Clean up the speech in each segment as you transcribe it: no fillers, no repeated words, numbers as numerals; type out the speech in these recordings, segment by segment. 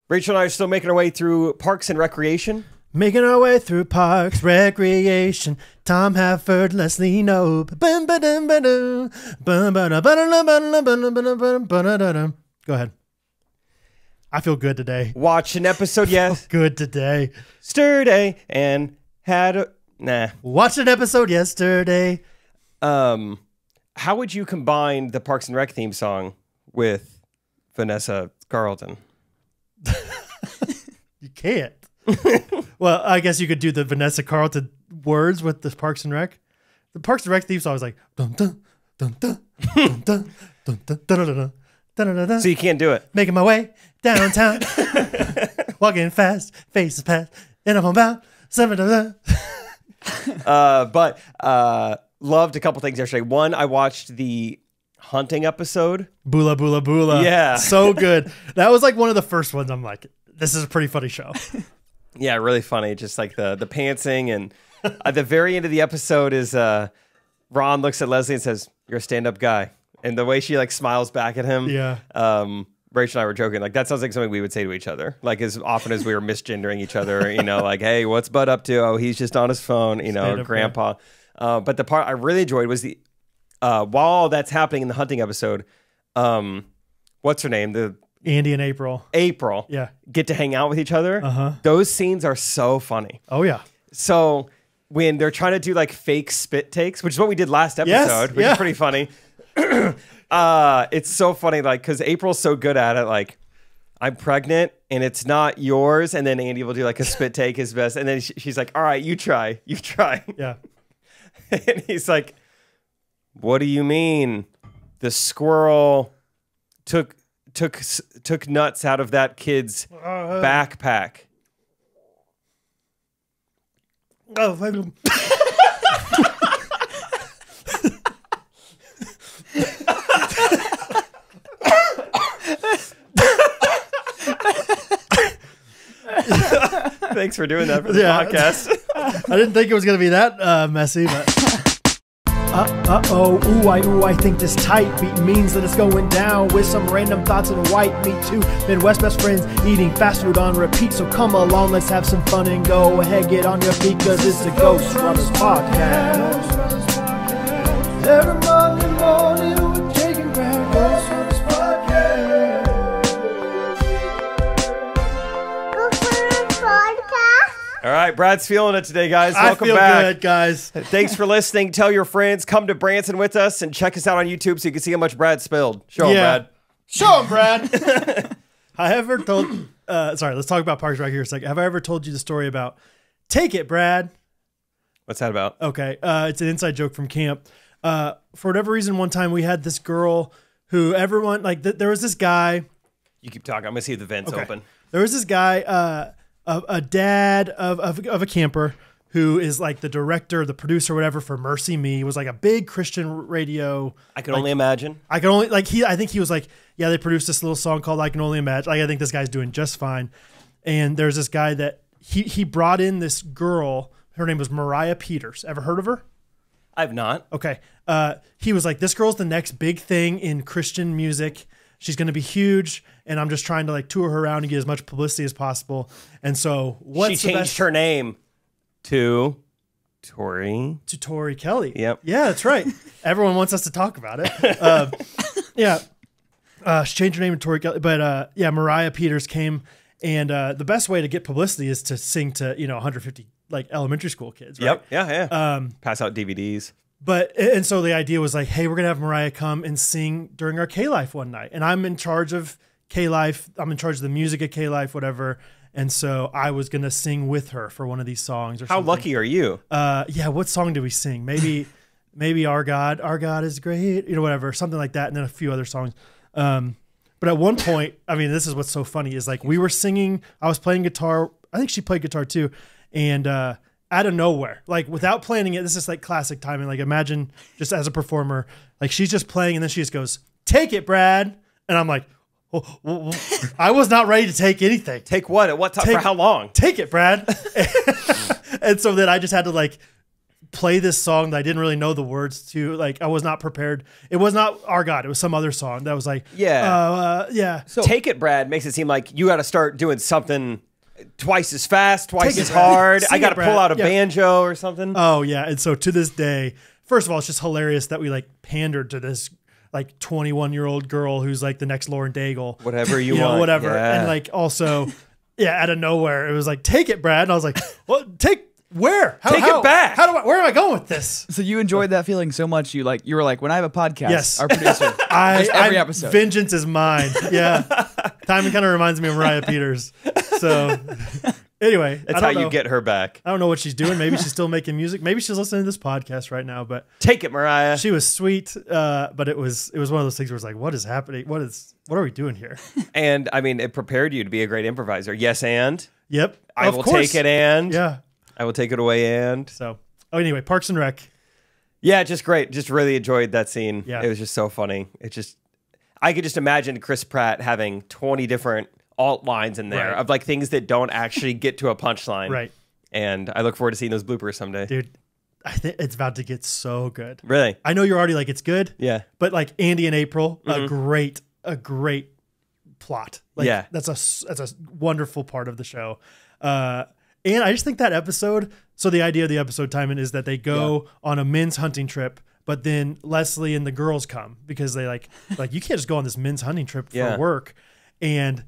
Rachel and I are still making our way through Parks and Recreation. Making our way through Parks, Recreation. Tom Hafford, Leslie Knope. Go ahead. I feel good today. Watch an episode, yes. Good today. Yesterday and had a... Nah. Watched an episode yesterday. How would you combine the Parks and Rec theme song with Vanessa Carlton? You can't. Well, I guess you could do the Vanessa Carlton words with the Parks and Rec. The Parks and Rec theme song is like dun dun dun dun dun dun dun dun dun dun dun. So you can't do it. Making my way downtown, walking fast, faces past, and I'm about 7. But loved a couple things yesterday. One, I watched the hunting episode. Bula bula bula. Yeah, so good. That was like one of the first ones. I'm like, this is a pretty funny show. Yeah, really funny. Just like the pantsing, and at the very end of the episode is Ron looks at Leslie and says, "You're a stand-up guy," and the way she like smiles back at him. Yeah. Rachel and I were joking, like that sounds like something we would say to each other, like as often as we were misgendering each other. You know, like, "Hey, what's Bud up to? Oh, he's just on his phone." You know, Grandpa. But the part I really enjoyed was the while that's happening in the hunting episode, what's her name? The Andy and April. Yeah. Get to hang out with each other. Those scenes are so funny. Oh, yeah. So when they're trying to do like fake spit takes, which is what we did last episode, which is pretty funny. It's so funny, like, because April's so good at it. Like, I'm pregnant and it's not yours. And then Andy will do like a spit take, his best. And then she's like, all right, you try. Yeah. And he's like, what do you mean? The squirrel took nuts out of that kid's backpack. Thanks for doing that for the podcast. I didn't think it was going to be that messy, but... I think this tight beat means that it's going down with some random thoughts and white meat too. Midwest best friends eating fast food on repeat. So come along, let's have some fun and go ahead, get on your feet, cause it's the Ghostrunners podcast. Every Monday morning we're taking back Ghostrunners podcast. All right, Brad's feeling it today, guys. Welcome back. I feel good, guys. Thanks for listening. Tell your friends. Come to Branson with us and check us out on YouTube so you can see how much Brad spilled. Show him, Brad. Show him, Brad. I ever told... sorry, let's talk about Parks right here a second. Have I ever told you the story about... Take it, Brad. What's that about? Okay, it's an inside joke from camp. For whatever reason, one time we had this girl who everyone... like, there was this guy... You keep talking. I'm going to see if the vent's open. There was this guy... a dad of a camper who is like the director, the producer, whatever for Mercy Me. Was like a big Christian radio. I can only imagine. I can only like I think he was like, yeah, they produced this little song called I Can Only Imagine. Like, I think this guy's doing just fine. And there's this guy that he brought in this girl. Her name was Mariah Peters. Ever heard of her? I've not. Okay. He was like, this girl's the next big thing in Christian music. She's going to be huge, and I'm just trying to like tour her around and get as much publicity as possible. And so, she changed her name to Tori. To Tori Kelly. Yep. Yeah, that's right. Everyone wants us to talk about it. Yeah. She changed her name to Tori Kelly, but yeah, Mariah Peters came, and the best way to get publicity is to sing to 150 like elementary school kids. Right? Yep. Yeah. Pass out DVDs. And so the idea was like, hey, we're going to have Mariah come and sing during our K-Life one night. And I'm in charge of K-Life. I'm in charge of the music at K-Life, whatever. And so I was going to sing with her for one of these songs. Or How something. Lucky are you? Yeah. What song did we sing? Maybe Our God is Great, whatever, something like that. And then a few other songs. But at one point, I mean, this is what's so funny is like we were singing, I was playing guitar. I think she played guitar too. And, out of nowhere, like without planning it, this is like classic timing. Like imagine just as a performer, like she's just playing and then she just goes, "Take it, Brad." And I'm like, oh. I was not ready to take anything. Take what? At what time? For how long? Take it, Brad. And so then I just had to like play this song that I didn't really know the words to. Like I was not prepared. It was not Our God. It was some other song that was like, yeah. So Take It, Brad makes it seem like you got to start doing something twice as fast, twice as hard. I got to pull out a banjo or something. Oh yeah. And so to this day, first of all, it's just hilarious that we like pandered to this like 21-year-old girl who's like the next Lauren Daigle. Whatever you want. Whatever. Yeah. And like also, out of nowhere, it was like, take it, Brad. And I was like, well, where? Take it back. Where am I going with this? So you enjoyed that feeling so much, you were like, when I have a podcast, yes. our producer, every episode. Vengeance is mine. Yeah. Timing kind of reminds me of Mariah Peters. So anyway. That's how you get her back. I don't know what she's doing. Maybe she's still making music. Maybe she's listening to this podcast right now, but Take it, Mariah. She was sweet. But it was one of those things where it's like, what is happening? What are we doing here? And I mean, it prepared you to be a great improviser. Yes. And yep. I will take it. And yeah. I will take it away. And so, anyway, Parks and Rec. Yeah, just great. Just really enjoyed that scene. Yeah. It was just so funny. I could just imagine Chris Pratt having 20 different alt lines in there of like things that don't actually get to a punchline. Right. And I look forward to seeing those bloopers someday. Dude, I think it's about to get so good. Really? I know you're already like, it's good. Yeah. But like Andy and April, a great plot. Like, yeah. That's a wonderful part of the show. And I just think that episode, so the idea of the episode, Timon, is that they go on a men's hunting trip, but then Leslie and the girls come because they like you can't just go on this men's hunting trip for work. And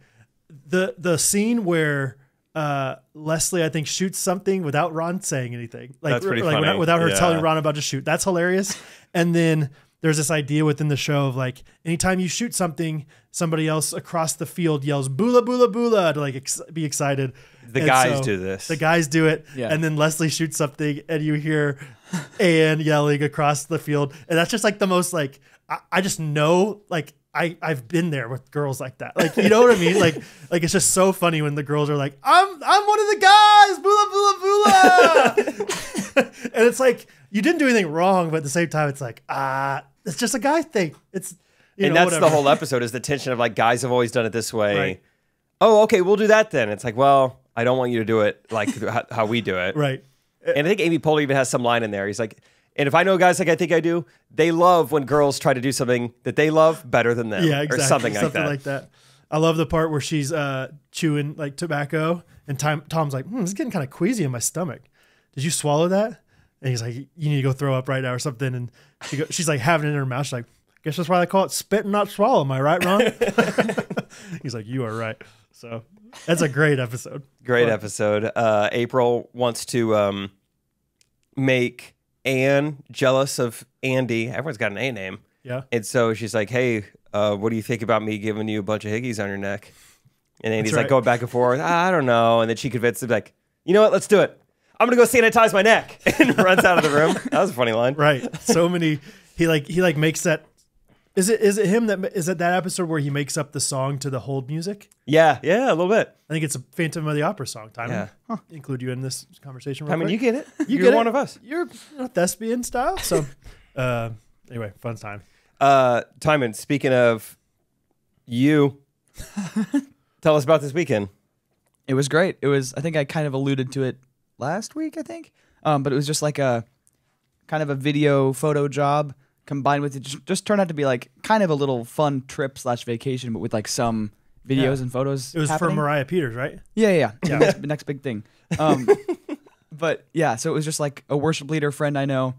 the scene where Leslie, I think, shoots something without Ron saying anything. Like, that's pretty funny. Without her telling Ron about to shoot. That's hilarious. And then there's this idea within the show of like, anytime you shoot something, somebody else across the field yells "boola boola boola" to like be excited. The guys do this. The guys do it, and then Leslie shoots something, and you hear Anne yelling across the field, and that's just like the most like I just know like I've been there with girls like that, like you know what I mean, like it's just so funny when the girls are like I'm one of the guys, boola boola boola, and it's like you didn't do anything wrong, but at the same time it's like it's just a guy thing. It's and that's whatever. The whole episode is the tension of like guys have always done it this way. Right. Oh, okay, we'll do that then. It's like, well, I don't want you to do it like how we do it. Right. And I think Amy Poehler even has some line in there. He's like, and if I know guys like I think I do, they love when girls try to do something that they love better than them. Yeah, exactly. Or something like that. I love the part where she's chewing like tobacco, and Tom's like, it's getting kind of queasy in my stomach. Did you swallow that? And he's like, you need to go throw up right now or something. And she's like having it in her mouth. She's like, guess that's why they call it spit and not swallow. Am I right, Ron? He's like, you are right. So that's a great episode. Great episode. April wants to make Anne jealous of Andy. Everyone's got an A name. Yeah. And so she's like, hey, what do you think about me giving you a bunch of hickeys on your neck? And Andy's like going back and forth. I don't know. And then she convinces him, like, you know what? Let's do it. I'm going to go sanitize my neck. And runs out of the room. That was a funny line. Right. So many. He makes that. Is it him that is it that episode where he makes up the song to the hold music? Yeah, a little bit. I think it's a Phantom of the Opera song. Timon. Yeah. Include you in this conversation. I mean, you get it. You're one of us. You're thespian style. So, anyway, fun time. Timon, speaking of you, tell us about this weekend. It was great. It was. I think I kind of alluded to it last week. I think, but it was just like a kind of a video photo job. Combined with it, just turned out to be like kind of a little fun trip / vacation, but with like some videos and photos. It was happening. for Mariah Peters, right? Yeah. The next big thing. But yeah, so it was just like a worship leader friend I know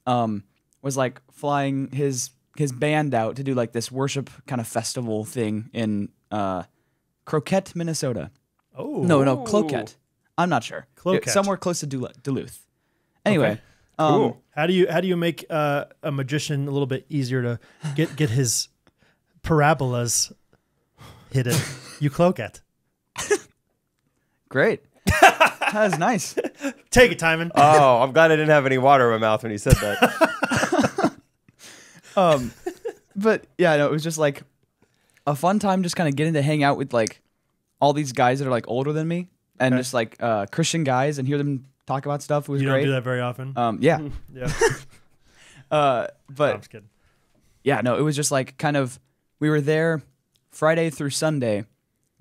was like flying his band out to do like this worship kind of festival thing in Croquette, Minnesota. Oh no, Cloquet. I'm not sure. Cloquet. Somewhere close to Duluth. Anyway. Okay. Cool. How do you make a magician a little bit easier to get his parabolas hidden? You cloak it. Great. That was nice. Take it, Timon. Oh, I'm glad I didn't have any water in my mouth when you said that. But yeah, no, it was just like a fun time, just kind of getting to hang out with like all these guys that are like older than me, and just like Christian guys, and hear them talk about stuff. It was great. You don't do that very often. Yeah. Yeah. But I'm just kidding. Yeah, no, it was just like kind of, we were there Friday through Sunday,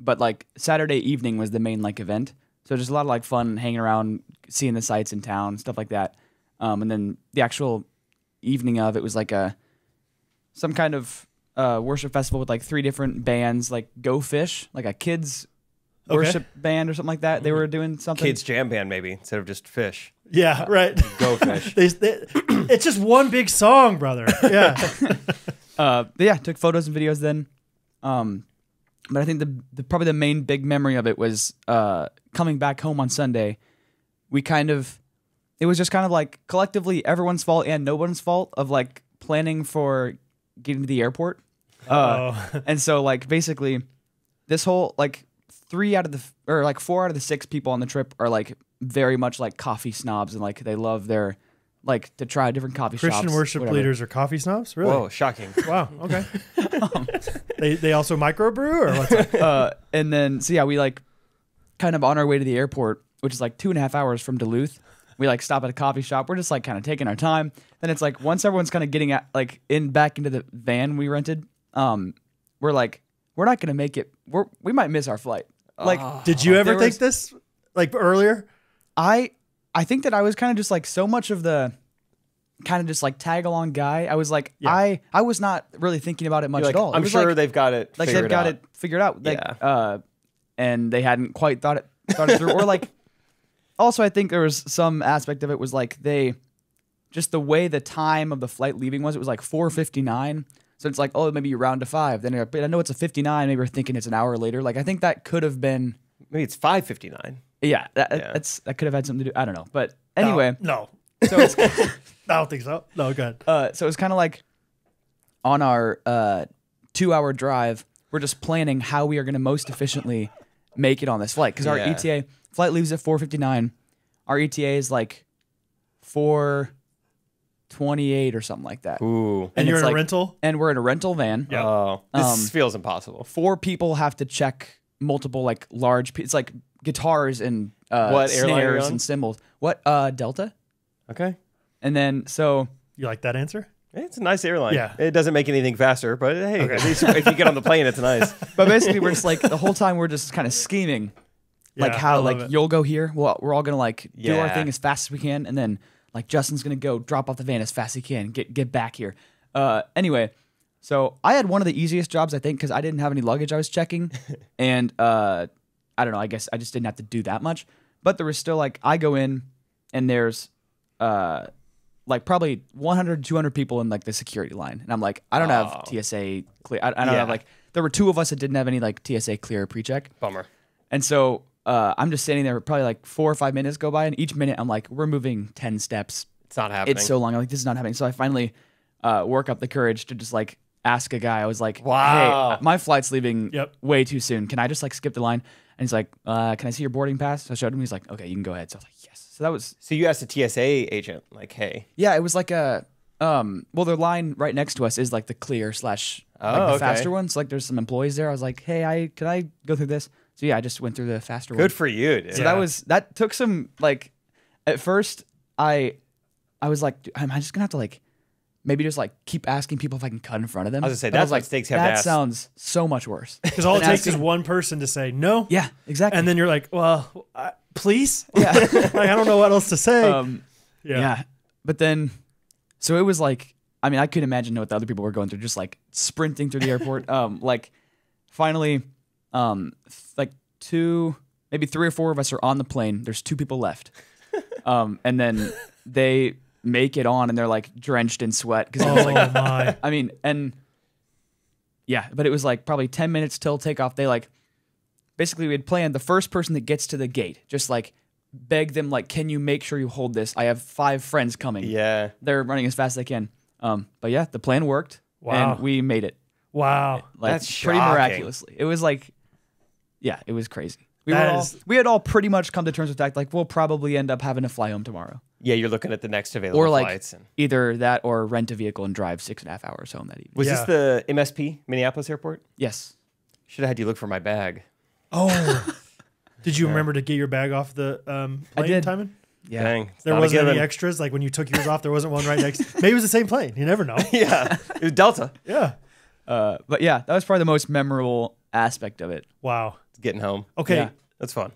but like Saturday evening was the main like event. So just a lot of like fun hanging around, seeing the sights in town, stuff like that. And then the actual evening of it was like some kind of worship festival with like 3 different bands, like Go Fish, like a kids worship band or something like that. They were doing something. Kids jam band maybe instead of just fish. Yeah, right. Go Fish. It's just one big song, brother. Yeah. Yeah, took photos and videos then. But I think the probably the main big memory of it was coming back home on Sunday. It was just kind of like collectively everyone's fault and no one's fault of like planning for getting to the airport. And so like basically this whole like 4 out of the 6 people on the trip are like very much like coffee snobs, and like they love their like to try different coffee shops. Christian worship leaders are coffee snobs? Really? Whoa, shocking. Wow, okay. They also microbrew or what's up? And then so yeah, we like kind of on our way to the airport, which is like 2.5 hours from Duluth. We like stop at a coffee shop. We're just like kind of taking our time. Then it's like once everyone's kind of getting at like back into the van we rented, we're like, we're not gonna make it. We might miss our flight. Like, did you ever think this like earlier? I think that I was kind of just like so much of the kind of just like tag along guy. I was like, I was not really thinking about it much at all. I'm sure like, they've got it. Like they've got it figured out. Like, and they hadn't quite thought it through. Or like, also I think there was some aspect of it was like just the way the time of the flight leaving was. It was like 4:59. So it's like, oh, maybe you round to 5. Then I know it's a 59. Maybe you're thinking it's an hour later. Like I think that could have been. Maybe it's 5:59. Yeah, that could have had something to do. I don't know, but anyway, no. So it's, I don't think so. No, go ahead. So it's kind of like on our 2-hour drive, we're just planning how we are going to most efficiently make it on this flight because our ETA flight leaves at 4:59. Our ETA is like 4:28 or something like that. Ooh, and you're in like, a rental, and we're in a rental van. Yeah. Oh, this feels impossible. 4 people have to check multiple like large. It's like guitars and what airline are you snares on? and cymbals. What Delta? Okay. And then so you like that answer? It's a nice airline. Yeah. It doesn't make anything faster, but hey, at least if you get on the plane, it's nice. But basically, we're just like the whole time we're just kind of scheming, like how like you'll go here. Well, we're all gonna like do our thing as fast as we can, and then like Justin's gonna go drop off the van as fast as he can, get back here. Anyway, so I had one of the easiest jobs I think because I didn't have any luggage I was checking, and I don't know. I guess I just didn't have to do that much. But there was still like I go in and there's like probably 100, 200 people in like the security line. And I'm like, I don't have TSA clear. I don't have like, there were 2 of us that didn't have any like TSA clear pre-check. Bummer. And so I'm just standing there probably like 4 or 5 minutes go by. And each minute I'm like, we're moving 10 steps. It's not happening. It's so long. I'm like, this is not happening. So I finally work up the courage to just like ask a guy. I was like, wow, hey, my flight's leaving way too soon. Can I just like skip the line? And he's like, can I see your boarding pass? So I showed him. He's like, okay, you can go ahead. So I was like, yes. So that was. So you asked a TSA agent, like, hey. Yeah, it was like a. Well, their line right next to us is like the clear / like the faster one. So like, there's some employees there. I was like, hey, can I go through this? So yeah, I just went through the faster one. Good for you, dude. So that took some like. At first, I was like, am I just gonna have to like. Maybe just like keep asking people if I can cut in front of them. I was gonna say that's like stakes have to ask. That sounds so much worse. Because all it takes is one person to say no. Yeah, exactly. And then you're like, well, please. Yeah. Like I don't know what else to say. Yeah. But then, so it was like, I mean, I couldn't imagine what the other people were going through, just like sprinting through the airport. Like, finally, like 2, maybe 3 or 4 of us are on the plane. There's 2 people left, and then they make it on and they're like drenched in sweat because it was like my. I mean, and yeah, but it was like probably 10 minutes till takeoff. They like basically we had planned the first person that gets to the gate, just like beg them like, can you make sure you hold this? I have 5 friends coming. Yeah. They're running as fast as they can. But yeah, the plan worked. Wow. And we made it. Wow. Like That's pretty shocking. miraculously. It was like, yeah, it was crazy. We had all pretty much come to terms with the fact like we'll probably end up having to fly home tomorrow. Yeah, you're looking at the next available Or like flights. either that or rent a vehicle and drive 6.5 hours home that evening. Was this the MSP, Minneapolis Airport? Yes. Should have had you look for my bag. Oh. Did you remember to get your bag off the plane? I did. Timing? Yeah. Dang. There wasn't any extras? Like when you took yours off, there wasn't one right next. Maybe it was the same plane. You never know. Yeah. It was Delta. Yeah. But yeah, that was probably the most memorable aspect of it. Wow. Getting home. Okay. Yeah. That's fun.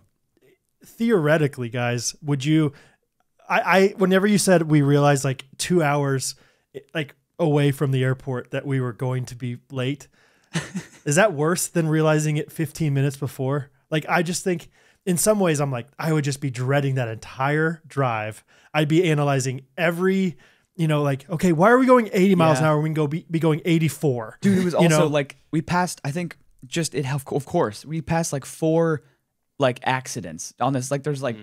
Theoretically, guys, would you... I whenever you said we realized like 2 hours like away from the airport that we were going to be late, is that worse than realizing it 15 minutes before? Like, I just think in some ways I'm like, I would just be dreading that entire drive. I'd be analyzing every, like, okay, why are we going 80 miles an hour when we can be going 84? Dude, it was also like, we passed, I think of course, we passed like 4 like accidents on this. Like there's like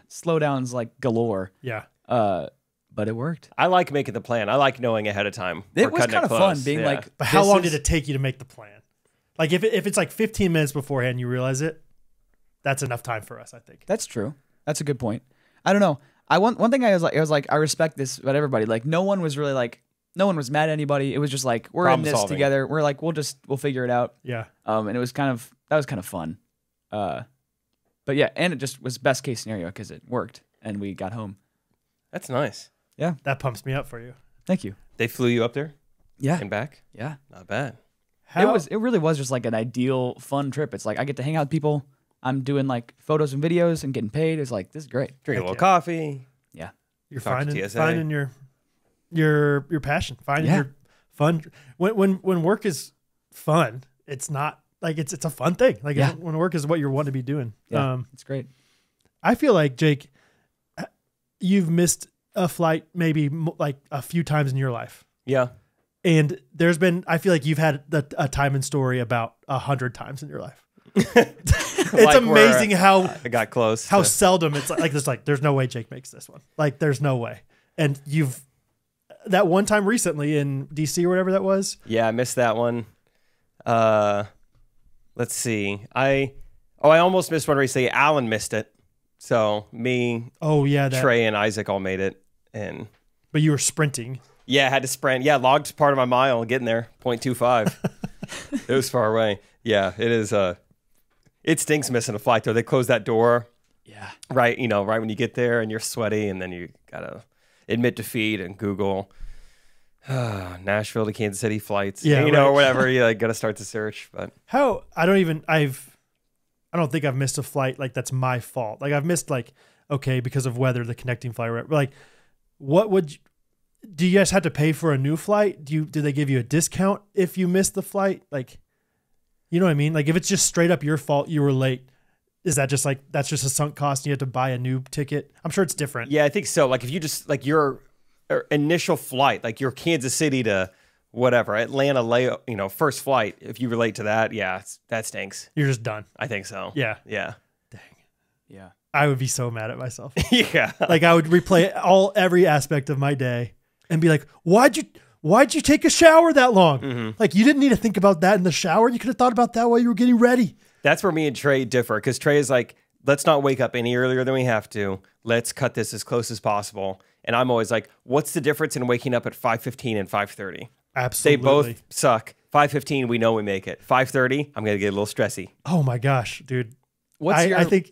slowdowns like galore. Yeah. But it worked. I like making the plan. I like knowing ahead of time. It was kind of fun being like. But how long did it take you to make the plan? Like if it's like 15 minutes beforehand, you realize it, that's enough time for us, I think. That's true. That's a good point. I don't know. One thing I was like, I respect this about everybody. Like no one was really like, no one was mad at anybody. It was just like, we're in this together. We're like, we'll figure it out. Yeah. And it was that was kind of fun. But yeah, and it just was best case scenario because it worked and we got home. That's nice. Yeah. That pumps me up for you. Thank you. They flew you up there? Yeah. And back? Yeah. Not bad. It really was just like an ideal fun trip. It's like I get to hang out with people. I'm doing like photos and videos and getting paid. It's like, this is great. Drink a little coffee. Yeah. You're finding your passion, finding your fun. When work is fun, it's not like it's a fun thing. Like when work is what you're wanting to be doing. Yeah, it's great. I feel like, Jake, you've missed a flight maybe like a few times in your life. Yeah. And I feel like you've had a time and story about 100 times in your life. It's like amazing how I got close. How seldom it's like there's no way Jake makes this one. Like there's no way. And that one time recently in DC or whatever that was. Yeah, I missed that one. Let's see. I almost missed one recently. Alan missed it. So me, Trey and Isaac all made it. But you were sprinting. Yeah, I had to sprint. Yeah, logged part of my mile getting there, 0.25. It was far away. Yeah, it is. It stinks missing a flight though. They close that door. Yeah. Right, right when you get there and you're sweaty, and then you gotta admit defeat and Google Nashville to Kansas City flights. Yeah, or whatever. You gotta start the search. But I don't think I've missed a flight like that's my fault. Like I've missed because of weather, the connecting flight. Like, do you guys have to pay for a new flight? Do they give you a discount if you miss the flight? Like, you know what I mean? Like if it's just straight up your fault, you were late. Is that just like, that's just a sunk cost and you have to buy a new ticket? I'm sure it's different. Yeah, I think so. Like if you just your initial flight, like your Kansas City to whatever, Atlanta, first flight, if you relate to that, that stinks. You're just done. I think so. Yeah. Yeah. Dang. Yeah. I would be so mad at myself. Yeah. Like I would replay every aspect of my day and be like, why'd you take a shower that long? Mm-hmm. Like you didn't need to think about that in the shower. You could have thought about that while you were getting ready. That's where me and Trey differ, because Trey is like, let's not wake up any earlier than we have to. Let's cut this as close as possible. And I'm always like, what's the difference in waking up at 5:15 and 5:30? Absolutely. They both suck. 5:15, we know we make it. 5:30, I'm going to get a little stressy. Oh my gosh, dude. What's your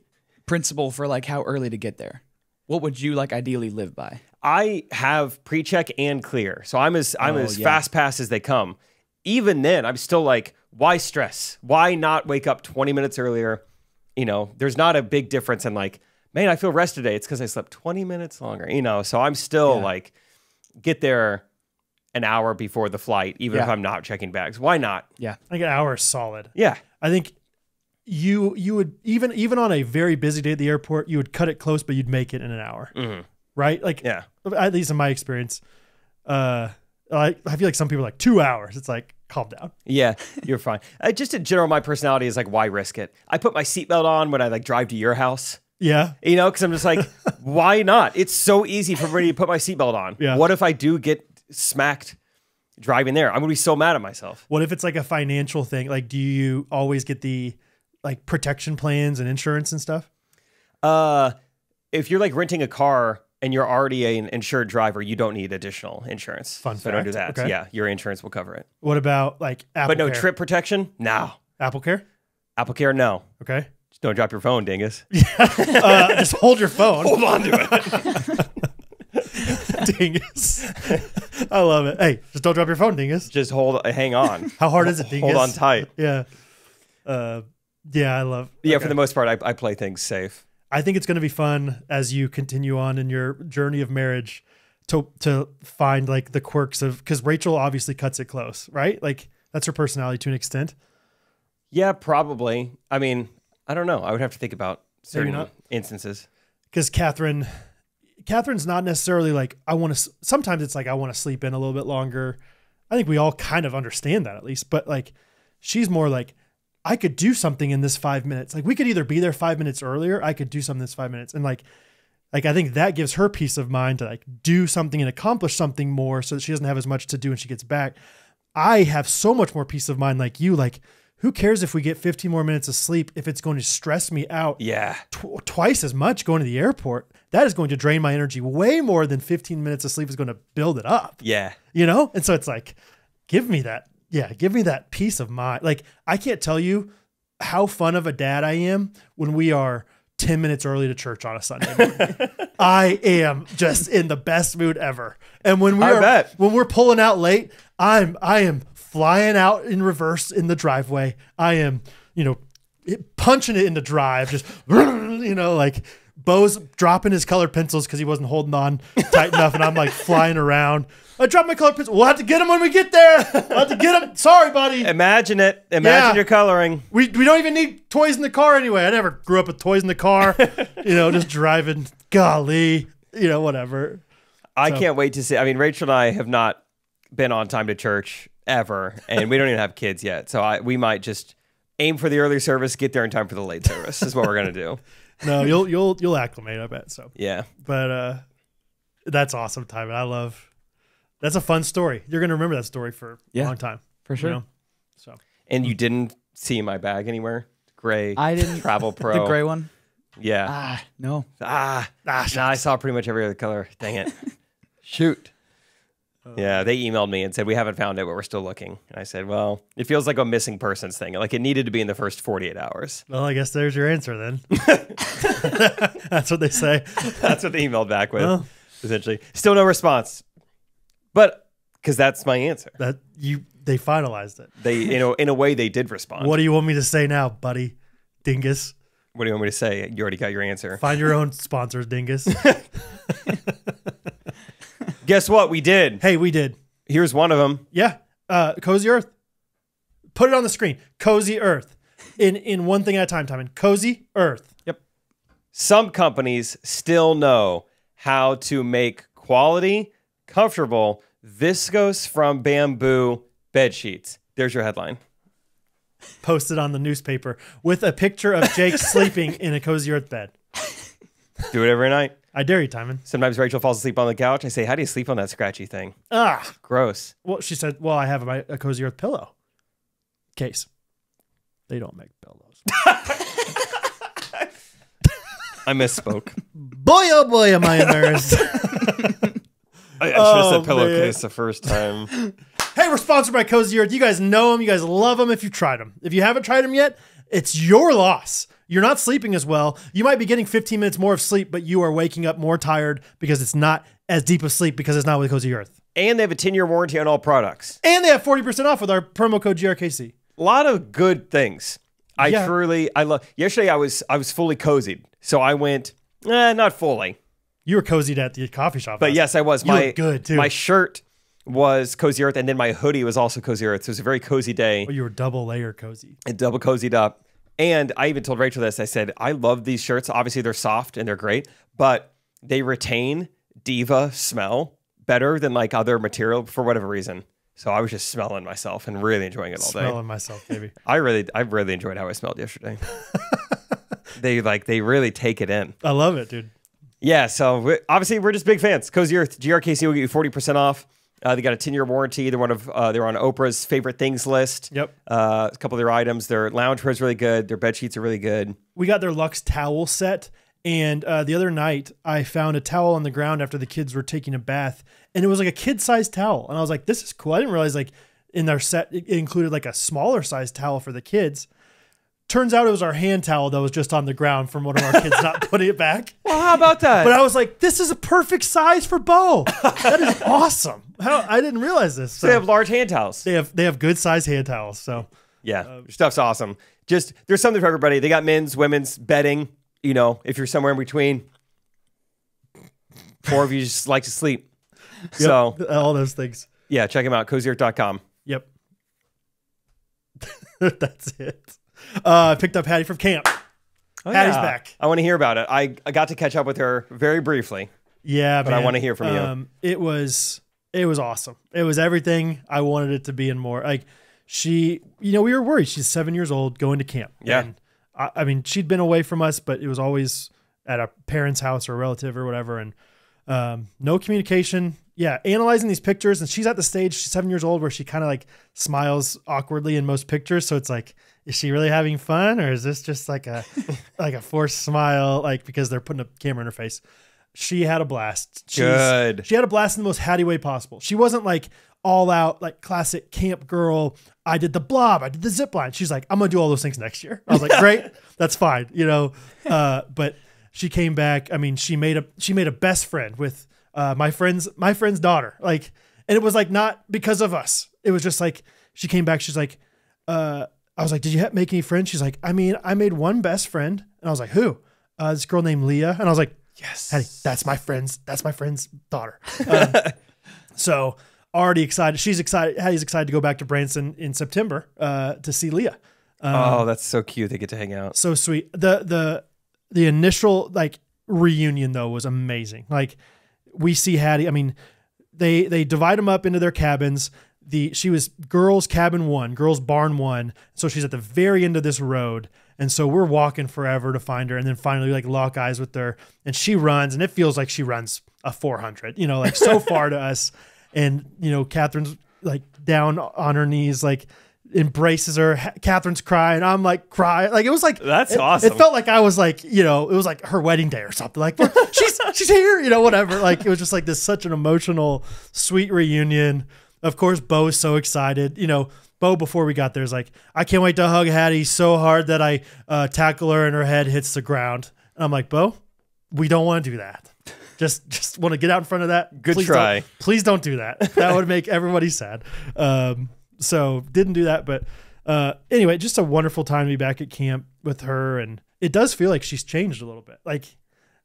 principle for like how early to get there? What would you like ideally live by? I have pre-check and clear. So I'm as fast pass as they come. Even then, I'm still like, why stress? Why not wake up 20 minutes earlier? There's not a big difference in like, man, I feel rested today. It's because I slept 20 minutes longer, So I'm still like, get there an hour before the flight, even if I'm not checking bags. Why not? Yeah. I think an hour is solid. Yeah. I think you would, even on a very busy day at the airport, you would cut it close, but you'd make it in an hour. Mm-hmm. Right? Like, at least in my experience, I feel like some people are like 2 hours. It's like, calm down. Yeah, you're fine. Just in general, my personality is like, why risk it? I put my seatbelt on when I like drive to your house. Yeah. Because I'm just like, why not? It's so easy for me to put my seatbelt on. Yeah. What if I do get smacked driving there? I'm going to be so mad at myself. What if it's like a financial thing? Like, do you always get the like protection plans and insurance and stuff? If you're like renting a car and you're already an insured driver, you don't need additional insurance. Fun so fact. Don't do that. Okay. Yeah, your insurance will cover it. What about like Apple But no Care? trip protection? No. Apple Care? Apple Care, no. Okay. Just don't drop your phone, dingus. Just hold your phone. Hold on to it. Dingus. I love it. Hey, just don't drop your phone, dingus. Just hang on. How hard is it, dingus? Hold on tight. Yeah. Yeah, I love. Yeah, for the most part, I play things safe. I think it's going to be fun as you continue on in your journey of marriage to find like the quirks of, because Rachel obviously cuts it close, right? Like that's her personality to an extent. Yeah, probably. I mean, I don't know. I would have to think about certain instances. Because Catherine's not necessarily like, sometimes it's like, I want to sleep in a little bit longer. I think we all kind of understand that at least, but like, she's more like, I could do something in this 5 minutes. Like we could either be there 5 minutes earlier. I could do something in this 5 minutes. And like, I think that gives her peace of mind to like do something and accomplish something more so that she doesn't have as much to do when she gets back. I have so much more peace of mind like you, like, who cares if we get 15 more minutes of sleep if it's going to stress me out twice as much going to the airport? That is going to drain my energy way more than 15 minutes of sleep is going to build it up. Yeah. You know? And so it's like, give me that. Yeah, give me that peace of mind. Like, I can't tell you how fun of a dad I am when we are 10 minutes early to church on a Sunday morning. I am just in the best mood ever. And when we're pulling out late, I am flying out in reverse in the driveway. I am, punching it into drive, just, like Bo's dropping his colored pencils because he wasn't holding on tight enough. And I'm like flying around. I dropped my colored pencil. We'll have to get him when we get there. We'll have to get him. Sorry, buddy. Imagine it. Imagine your coloring. We don't even need toys in the car anyway. I never grew up with toys in the car. Just driving. Golly. Whatever. I can't wait to see. I mean, Rachel and I have not been on time to church ever, and we don't even have kids yet. So we might just aim for the early service, get there in time for the late service. Is what we're gonna do. No, you'll acclimate, I bet. So yeah, but that's awesome, Timon. That's a fun story. You're gonna remember that story for a long time, for sure. So and you didn't see my bag anywhere? Gray. I didn't. Travel Pro. The gray one. Yeah. No. I saw pretty much every other color. Dang it. Shoot. Yeah, they emailed me and said, we haven't found it, but we're still looking. And I said, well, it feels like a missing persons thing. Like it needed to be in the first 48 hours. Well, I guess there's your answer then. That's what they say. That's what they emailed back with, essentially. Still no response. But, because that's my answer. They finalized it. They, in a way, they did respond. What do you want me to say now, buddy? Dingus. What do you want me to say? You already got your answer. Find your own sponsors, Dingus. Guess what? We did. Hey, we did. Here's one of them. Yeah. Cozy Earth. Put it on the screen. Cozy Earth. In one thing at a time, Timon. Cozy Earth. Yep. Some companies still know how to make quality, comfortable, viscose from bamboo bed sheets. There's your headline. Posted on the newspaper with a picture of Jake sleeping in a Cozy Earth bed. Do it every night. I dare you, Timon. Sometimes Rachel falls asleep on the couch. I say, how do you sleep on that scratchy thing? Gross. Well, she said, well, I have a Cozy Earth pillow case. They don't make pillows. I misspoke. Boy, oh boy, am I embarrassed. I should have said pillowcase the first time. Hey, we're sponsored by Cozy Earth. You guys know them. You guys love them if you've tried them. If you haven't tried them yet, it's your loss. You're not sleeping as well. You might be getting 15 minutes more of sleep, but you are waking up more tired because it's not as deep of sleep because it's not with Cozy Earth. And they have a 10-year warranty on all products. And they have 40% off with our promo code GRKC. A lot of good things. I love. Yesterday I was fully cozied. So I went, not fully. You were cozied at the coffee shop. But yes, I was. You look good too. My shirt was Cozy Earth, and then my hoodie was also Cozy Earth. So it was a very cozy day. Oh, you were double layer cozy. And double cozied up. And I even told Rachel this. I said, I love these shirts. Obviously, they're soft and they're great, but they retain diva smell better than like other material for whatever reason. So I was just smelling myself and really enjoying it all day. Smelling myself, baby. I really enjoyed how I smelled yesterday. They really take it in. I love it, dude. Yeah. So obviously, we're just big fans. Cozy Earth, GRKC will get you 40% off. They got a 10-year warranty. They're they're on Oprah's favorite things list. Yep. A couple of their items. Their loungewear is really good. Their bed sheets are really good. We got their Luxe towel set. And the other night, I found a towel on the ground after the kids were taking a bath. And it was like a kid-sized towel. And I was like, this is cool. I didn't realize like in their set, it included like a smaller size towel for the kids. Turns out it was our hand towel that was just on the ground from one of our kids not putting it back. Well, how about that? But I was like, this is a perfect size for Bo. That is awesome. I didn't realize this. So they have large hand towels. They have good size hand towels. So yeah, stuff's awesome. Just there's something for everybody. They got men's, women's bedding, you know, if you're somewhere in between, 4 of you just like to sleep. Yep, So all those things. Yeah, check them out. CozyEarth.com. Yep. That's it. I picked up Hattie from Kamp. Oh, Hattie's yeah. back. I want to hear about it. I got to catch up with her very briefly. Yeah, but man. I want to hear from you. It was awesome. It was everything I wanted it to be and more. Like she, you know, we were worried. She's 7 years old going to camp. Yeah. And I mean, she'd been away from us, but it was always at a parent's house or a relative or whatever. And no communication. Yeah, analyzing these pictures, and she's at the stage, she's 7 years old, where she kind of like smiles awkwardly in most pictures. So it's like, is she really having fun, or is this just like a like a forced smile, like because they're putting a camera in her face? She had a blast. She had a blast in the most Hattie way possible. She wasn't like all out like classic camp girl. I did the blob, I did the zip line. She's like, I'm gonna do all those things next year. I was like, great, that's fine, you know. But she came back. I mean, she made a best friend with my friend's daughter. Like, and it was like not because of us. It was just like she came back. She's like, I was like, did you make any friends? She's like, I mean, I made one best friend. And I was like, who? This girl named Leah. And I was like, yes, Hattie, that's my friend's daughter. So already excited. She's excited. Hattie's excited to go back to Branson in September to see Leah. Oh, that's so cute. They get to hang out. So sweet. The initial like reunion though was amazing. Like we see Hattie. I mean, they divide them up into their cabins. She was girls cabin 1, girls barn 1. So she's at the very end of this road. And so we're walking forever to find her. And then finally like lock eyes with her, and she runs, and it feels like she runs a 400, you know, like so far to us. And, you know, Catherine's like down on her knees, like embraces her. Catherine's crying. I'm like crying. Like it was like, that's awesome. It felt like I was like, you know, it was like her wedding day or something. Like she's here, you know, whatever. Like it was just like this, such an emotional, sweet reunion. Of course, Bo's so excited. You know, Bo, before we got there, is like, I can't wait to hug Hattie so hard that I tackle her and her head hits the ground. And I'm like, Bo, we don't want to do that. Just want to get out in front of that. Good try. Please don't do that. That would make everybody sad. So didn't do that. But anyway, just a wonderful time to be back at camp with her. And it does feel like she's changed a little bit. Like,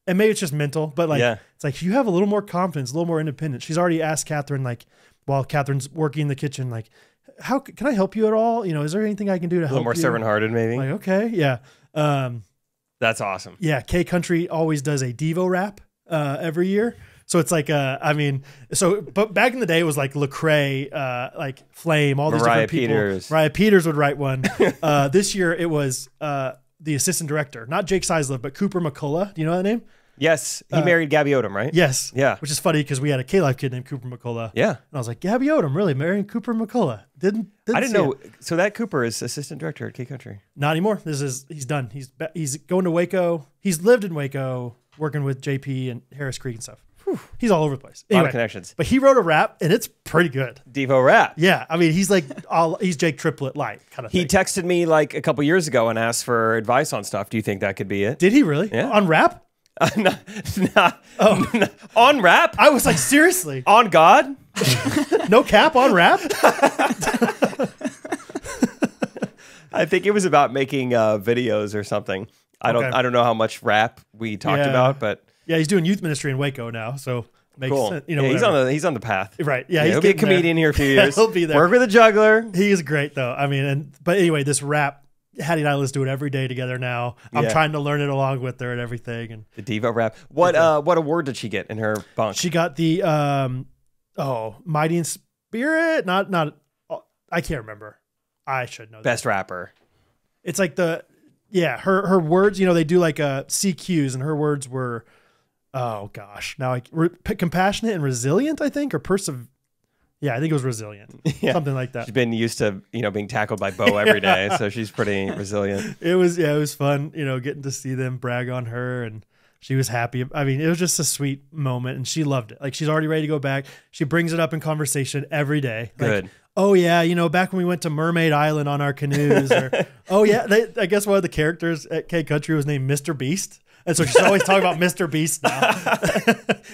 and maybe it's just mental, but like, It's like you have a little more confidence, a little more independent. She's already asked Catherine, like, while Catherine's working in the kitchen, like, how can I help you at all? You know, is there anything I can do to help you? A little more servant-hearted, maybe. Like, okay, yeah. That's awesome. Yeah, K Country always does a Devo rap every year. So it's like, but back in the day, it was like Lecrae, like Flame, all these different people. Mariah Peters would write one. This year, it was the assistant director, not Jake Seislove, but Cooper McCullough. Do you know that name? Yes, he married Gabby Odom, right? Yes. Yeah. Which is funny because we had a K-Live kid named Cooper McCullough. Yeah. And I was like, Gabby Odom, really? Marrying Cooper McCullough? I didn't know. So that Cooper is assistant director at K Country. Not anymore. He's done. He's going to Waco. He's lived in Waco, working with JP and Harris Creek and stuff. Whew. He's all over the place. Anyway, a lot of connections. But he wrote a rap, and it's pretty good. Devo rap. Yeah. I mean, he's like, he's Jake Triplett light kind of thing. He texted me like a couple years ago and asked for advice on stuff. Do you think that could be it? Did he really? Yeah. On rap? On rap? I was like, seriously? On God? No cap on rap? I think it was about making videos or something. I don't know how much rap we talked about, but yeah, he's doing youth ministry in Waco now, so makes cool. sense. You know, he's on the path. Right. Yeah, he'll be a comedian here a few years. He'll be there. Work with a juggler. He is great though. I mean, but anyway, this rap, Hattie and I listen to it every day together now. I'm trying to learn it along with her and everything. And the Devo rap. What award did she get in her bunk? She got the Mighty in Spirit. Not I can't remember. I should know. Best rapper. It's like her words. You know, they do like CQs, and her words were, oh gosh, now compassionate and resilient, I think, or Yeah, I think it was resilient. Yeah. Something like that. She's been used to, being tackled by Bo every day, so she's pretty resilient. It was fun, getting to see them brag on her, and she was happy. I mean, it was just a sweet moment, and she loved it. Like, she's already ready to go back. She brings it up in conversation every day. Good. Like, oh yeah, back when we went to Mermaid Island on our canoes, or oh yeah, I guess one of the characters at K Country was named Mr. Beast. And so she's always talking about Mr. Beast now.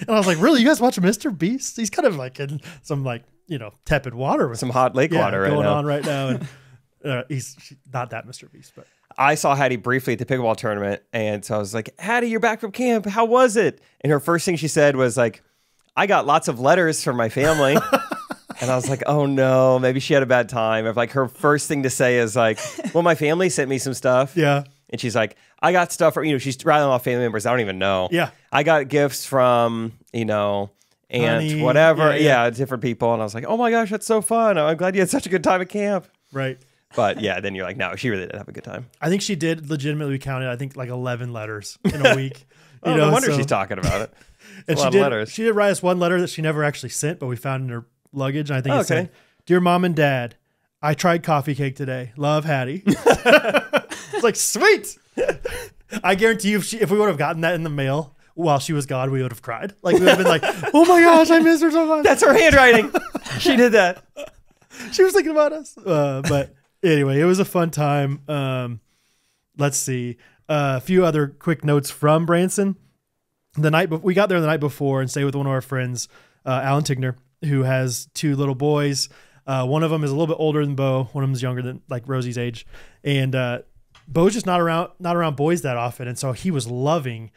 And I was like, really? You guys watch Mr. Beast? He's kind of like in some tepid water with some hot lake water right going now. on right now. He's not that Mr. Beast, but I saw Hattie briefly at the pickleball tournament, and so I was like, Hattie, you're back from camp. How was it? And her first thing she said was like, I got lots of letters from my family. And I was like, oh no, maybe she had a bad time. Or like her first thing to say is like, well, my family sent me some stuff. Yeah. And she's like, I got stuff from, she's rattling off family members I don't even know. Yeah. I got gifts from, aunt, Honey, whatever. Yeah, different people. And I was like, oh my gosh, that's so fun. I'm glad you had such a good time at camp. Right. But yeah, then you're like, no, she really did have a good time. I think she did legitimately counted, I think like 11 letters in a week. No wonder she's talking about it. And she did write us one letter that she never actually sent, but we found in her luggage. And I think it said, Dear Mom and Dad, I tried coffee cake today. Love, Hattie. It's like, sweet. I guarantee you if we would have gotten that in the mail while she was gone, we would have cried. Like we would have been like, oh my gosh, I miss her so much. That's her handwriting. She did that. She was thinking about us. But anyway, it was a fun time. Let's see. A few other quick notes from Branson. We got there the night before and stayed with one of our friends, Alan Tigner, who has 2 little boys. One of them is a little bit older than Bo. One of them is younger than like Rosie's age. And Bo's just not around boys that often. And so he was loving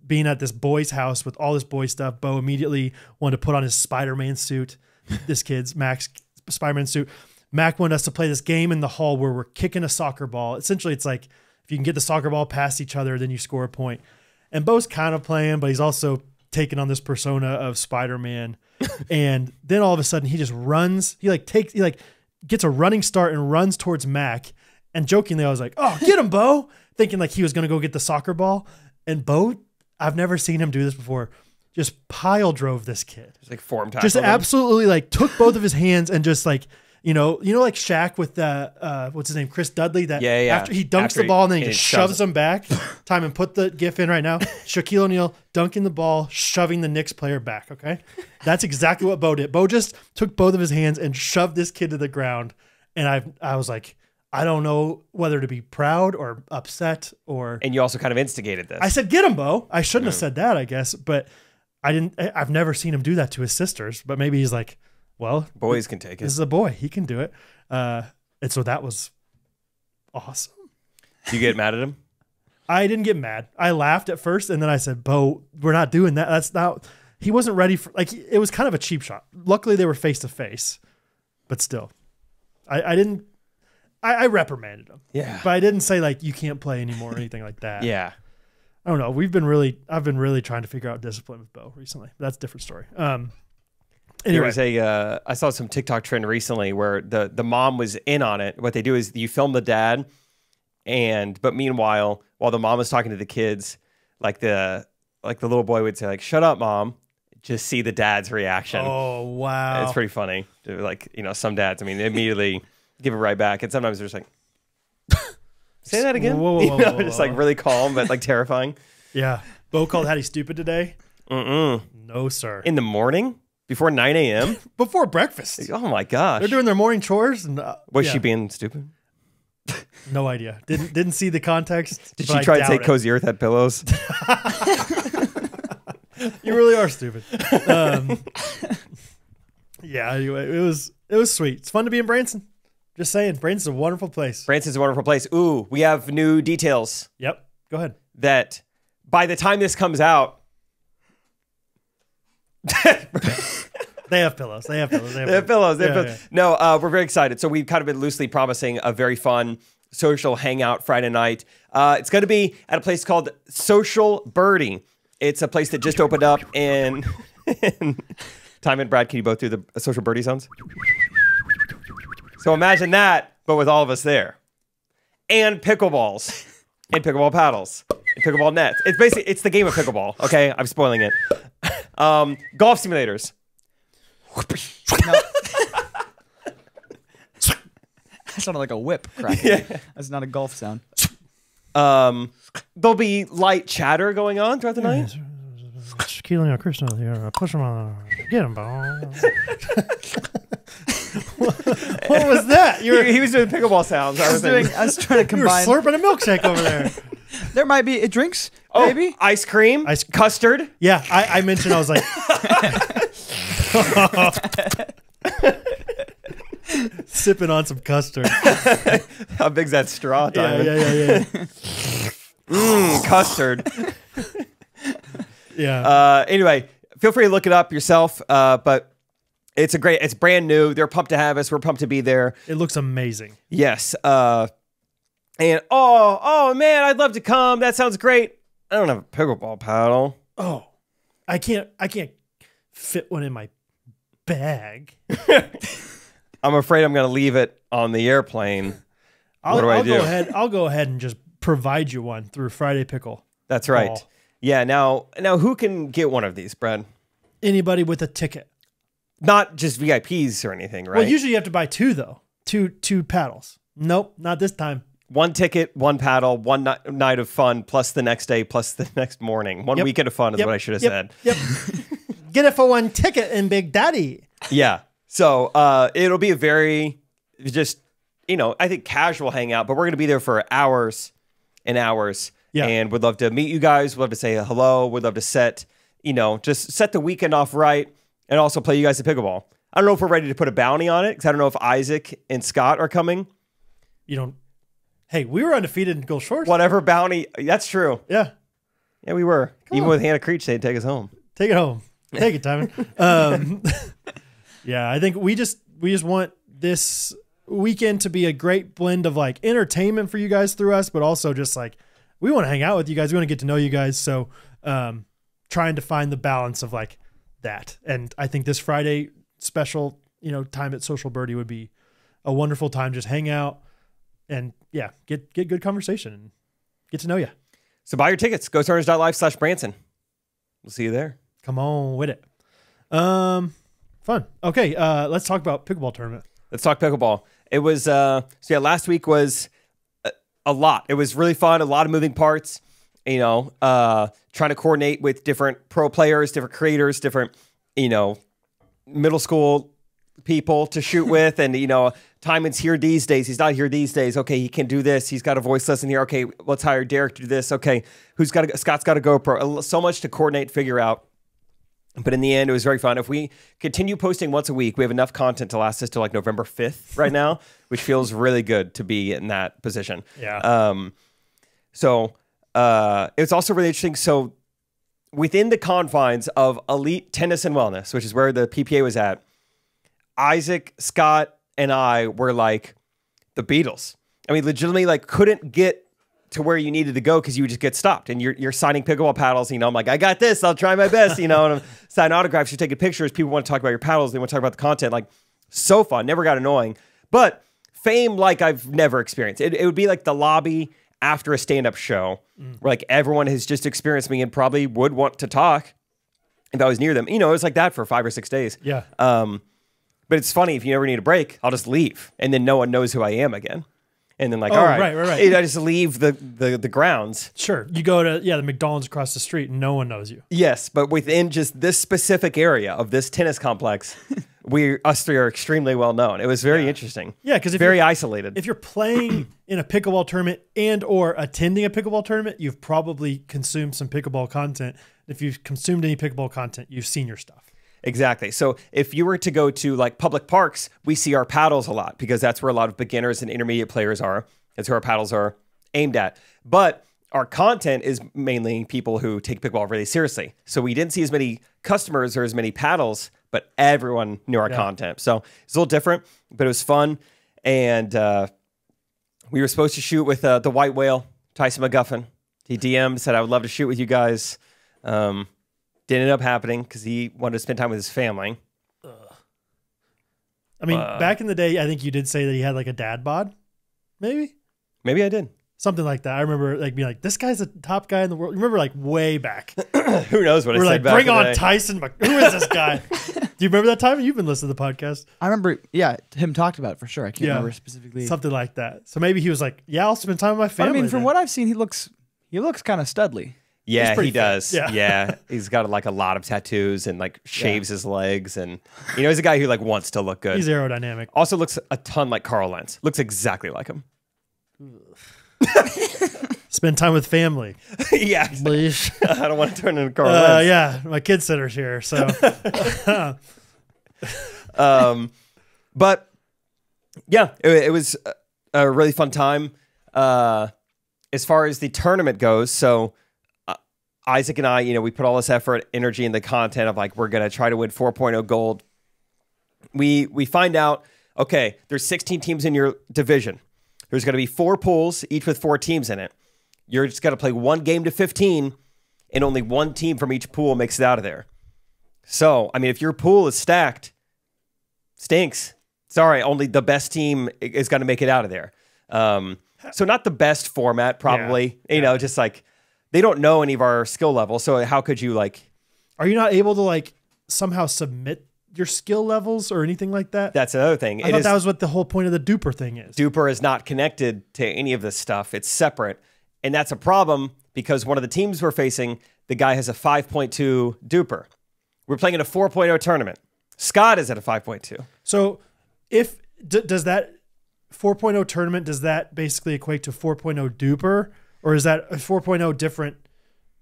being at this boy's house with all this boy stuff. Bo immediately wanted to put on his Spider-Man suit. This kid's Mac's Spider-Man suit. Mac wanted us to play this game in the hall where we're kicking a soccer ball. Essentially, it's like if you can get the soccer ball past each other, then you score a point. And Bo's kind of playing, but he's also taking on this persona of Spider-Man. And then all of a sudden he just runs. He gets a running start and runs towards Mac. And jokingly, I was like, oh, get him, Bo. Thinking like he was going to go get the soccer ball. And Bo, I've never seen him do this before, just pile drove this kid. Just like form tackle. Just absolutely like took both of his hands and just like, like Shaq with what's his name? Chris Dudley. That after he dunks the ball and then he just shoves him back. Time and put the gif in right now. Shaquille O'Neal dunking the ball, shoving the Knicks player back. Okay. That's exactly what Bo did. Bo just took both of his hands and shoved this kid to the ground. And I was like, I don't know whether to be proud or upset or. And you also kind of instigated this. I said, get him, Bo. I shouldn't have said that, I guess, but I've never seen him do that to his sisters, but maybe he's like, well, boys can take it. This is a boy. He can do it. And so that was awesome. You get mad at him? I didn't get mad. I laughed at first, and then I said, Bo, we're not doing that. That's not, he wasn't ready for, like, it was kind of a cheap shot. Luckily, they were face to face, but still, I reprimanded him. Yeah. But I didn't say, like, you can't play anymore or anything like that. Yeah. I don't know. I've been really trying to figure out discipline with Bo recently. That's a different story. Anyway. There was I saw some TikTok trend recently where the mom was in on it. What they do is you film the dad, but meanwhile, while the mom was talking to the kids, like the little boy would say like, "Shut up, mom." Just see the dad's reaction. Oh wow, it's pretty funny. Like some dads, I mean, they immediately give it right back, and sometimes they're just like, "Say that again." Whoa. Just like really calm but like terrifying. Yeah, Bo called Hattie stupid today. No sir. In the morning. Before 9 a.m.? Before breakfast. Oh, my gosh. They're doing their morning chores. And was she being stupid? No idea. Didn't see the context. Did she try to say Cozy Earth had pillows? You really are stupid. Yeah, anyway, it was sweet. It's fun to be in Branson. Just saying, Branson's a wonderful place. Branson's a wonderful place. Ooh, we have new details. Yep. Go ahead. That by the time this comes out, They have pillows. They have pillows. Yeah. No, we're very excited. So we've kind of been loosely promising a very fun social hangout Friday night. It's going to be at a place called Social Birdie. It's a place that just opened up in Time and Brad, can you both do the Social Birdie sounds? So imagine that, but with all of us there. And pickleballs. And pickleball paddles. And pickleball nets. It's the game of pickleball. Okay, I'm spoiling it. Golf simulators. That sounded like a whip cracking. Yeah. That's not a golf sound. There'll be light chatter going on throughout the night. Shaquille O'Neal, Chris Dudley here. Push him on. Get him, Bo. What was that? He was doing pickleball sounds. I was trying to combine. You were slurping a milkshake over there. There might be drinks. Maybe ice cream, custard. Yeah, I mentioned. I was like, sipping on some custard. How big's that straw, Diamond? Yeah. Custard. Yeah. Anyway, feel free to look it up yourself. But it's brand new. They're pumped to have us. We're pumped to be there. It looks amazing. Yes. And oh man, I'd love to come. That sounds great. I don't have a pickleball paddle. Oh, I can't fit one in my bag. I'm afraid I'm going to leave it on the airplane. What do I do? I'll go ahead and just provide you one through Friday Pickle. That's right. Ball. Yeah. Now, who can get one of these, Brad? Anybody with a ticket. Not just VIPs or anything, right? Well, usually you have to buy two though. Two paddles. Nope, not this time. One ticket, one paddle, one night of fun, plus the next day, plus the next morning. One weekend of fun is what I should have said. Yep. Get it for one ticket in Big Daddy. Yeah. So it'll be a very just, I think casual hangout, but we're going to be there for hours and hours. Yeah. And would love to meet you guys. Would love to say hello. Would love to set the weekend off right and also play you guys at pickleball. I don't know if we're ready to put a bounty on it because I don't know if Isaac and Scott are coming. Hey, we were undefeated in Ghostrunners. Whatever bounty. That's true. Yeah. Yeah, we were. Even with Hannah Creech, they'd take us home. Take it home. Take it, Timon. Yeah, I think we just want this weekend to be a great blend of like entertainment for you guys through us, but also just like we want to hang out with you guys. We want to get to know you guys. So trying to find the balance of like that. And I think this Friday special, time at Social Birdie would be a wonderful time. Just hang out and get good conversation and get to know you. So buy your tickets. Ghostrunners.live/Branson. We'll see you there. Come on with it. Fun. Okay, let's talk about pickleball tournament. Let's talk pickleball. It was last week was a lot. It was really fun. A lot of moving parts. Trying to coordinate with different pro players, different creators, different middle school people to shoot with, and Timon's here these days. He's not here these days. Okay, he can do this. He's got a voice lesson here. Okay, let's hire Derek to do this. Okay, Scott's got a GoPro. So much to coordinate, figure out. But in the end, it was very fun. If we continue posting once a week, we have enough content to last us till like November 5th right now, which feels really good to be in that position. Yeah. It's also really interesting. So within the confines of Elite Tennis and Wellness, which is where the PPA was at, Isaac, Scott, and I were like the Beatles. I mean, legitimately like couldn't get to where you needed to go because you would just get stopped. And you're signing pickleball paddles. I'm like, I got this. I'll try my best. And I'm signing autographs. You're taking pictures. People want to talk about your paddles. They want to talk about the content. Like, so fun. Never got annoying. But fame like I've never experienced. It would be like the lobby after a stand-up show where like everyone has just experienced me and probably would want to talk if I was near them. It was like that for 5 or 6 days. Yeah. But it's funny, if you ever need a break, I'll just leave. And then no one knows who I am again. And then all right. I just leave the grounds. Sure. You go to, the McDonald's across the street and no one knows you. Yes, but within just this specific area of this tennis complex, us three are extremely well known. It was very interesting. Yeah, because if very isolated. If you're playing in a pickleball tournament and or attending a pickleball tournament, you've probably consumed some pickleball content. If you've consumed any pickleball content, you've seen your stuff. Exactly. So if you were to go to like public parks, we see our paddles a lot because that's where a lot of beginners and intermediate players are. That's who our paddles are aimed at. But our content is mainly people who take pickleball really seriously. So we didn't see as many customers or as many paddles, but everyone knew our content. So it's a little different, but it was fun. And we were supposed to shoot with the white whale, Tyson McGuffin. He DM'd, said, I would love to shoot with you guys. Didn't end up happening because he wanted to spend time with his family. I mean, back in the day, I think you did say that he had like a dad bod, maybe? Maybe I did. Something like that. I remember like being like, this guy's the top guy in the world. You remember like way back. Who knows what I said like, back bring in the on day. Tyson. Who is this guy? Do you remember that time? You've been listening to the podcast. I remember, him talked about it for sure. I can't remember specifically. Something like that. So maybe he was like, I'll spend time with my family. But I mean, from what I've seen, he looks kind of studly. Yeah, he does. Yeah. He's got like a lot of tattoos and like shaves his legs. And, he's a guy who like wants to look good. He's aerodynamic. Also looks a ton like Carl Lentz. Looks exactly like him. Spend time with family. Yeah. Please. I don't want to turn into Carl Lentz. Yeah, my kid sitter's here. So, but Yeah, it was a really fun time. As far as the tournament goes, so Isaac and I, we put all this effort, energy in the content of like, we're going to try to win 4.0 gold. We find out, okay, there's 16 teams in your division. There's going to be 4 pools, each with 4 teams in it. You're just going to play 1 game to 15, and only 1 team from each pool makes it out of there. So, I mean, if your pool is stacked, stinks. Sorry, only the best team is going to make it out of there. So not the best format, probably. Yeah. Just like they don't know any of our skill levels. So how could you like? Are you not able to like somehow submit your skill levels or anything like that? That's another thing. I thought that was what the whole point of the duper thing is. Duper is not connected to any of this stuff. It's separate. And that's a problem because one of the teams we're facing, the guy has a 5.2 duper. We're playing in a 4.0 tournament. Scott is at a 5.2. So if does that 4.0 tournament, does that basically equate to 4.0 duper? Or is that a 4.0 different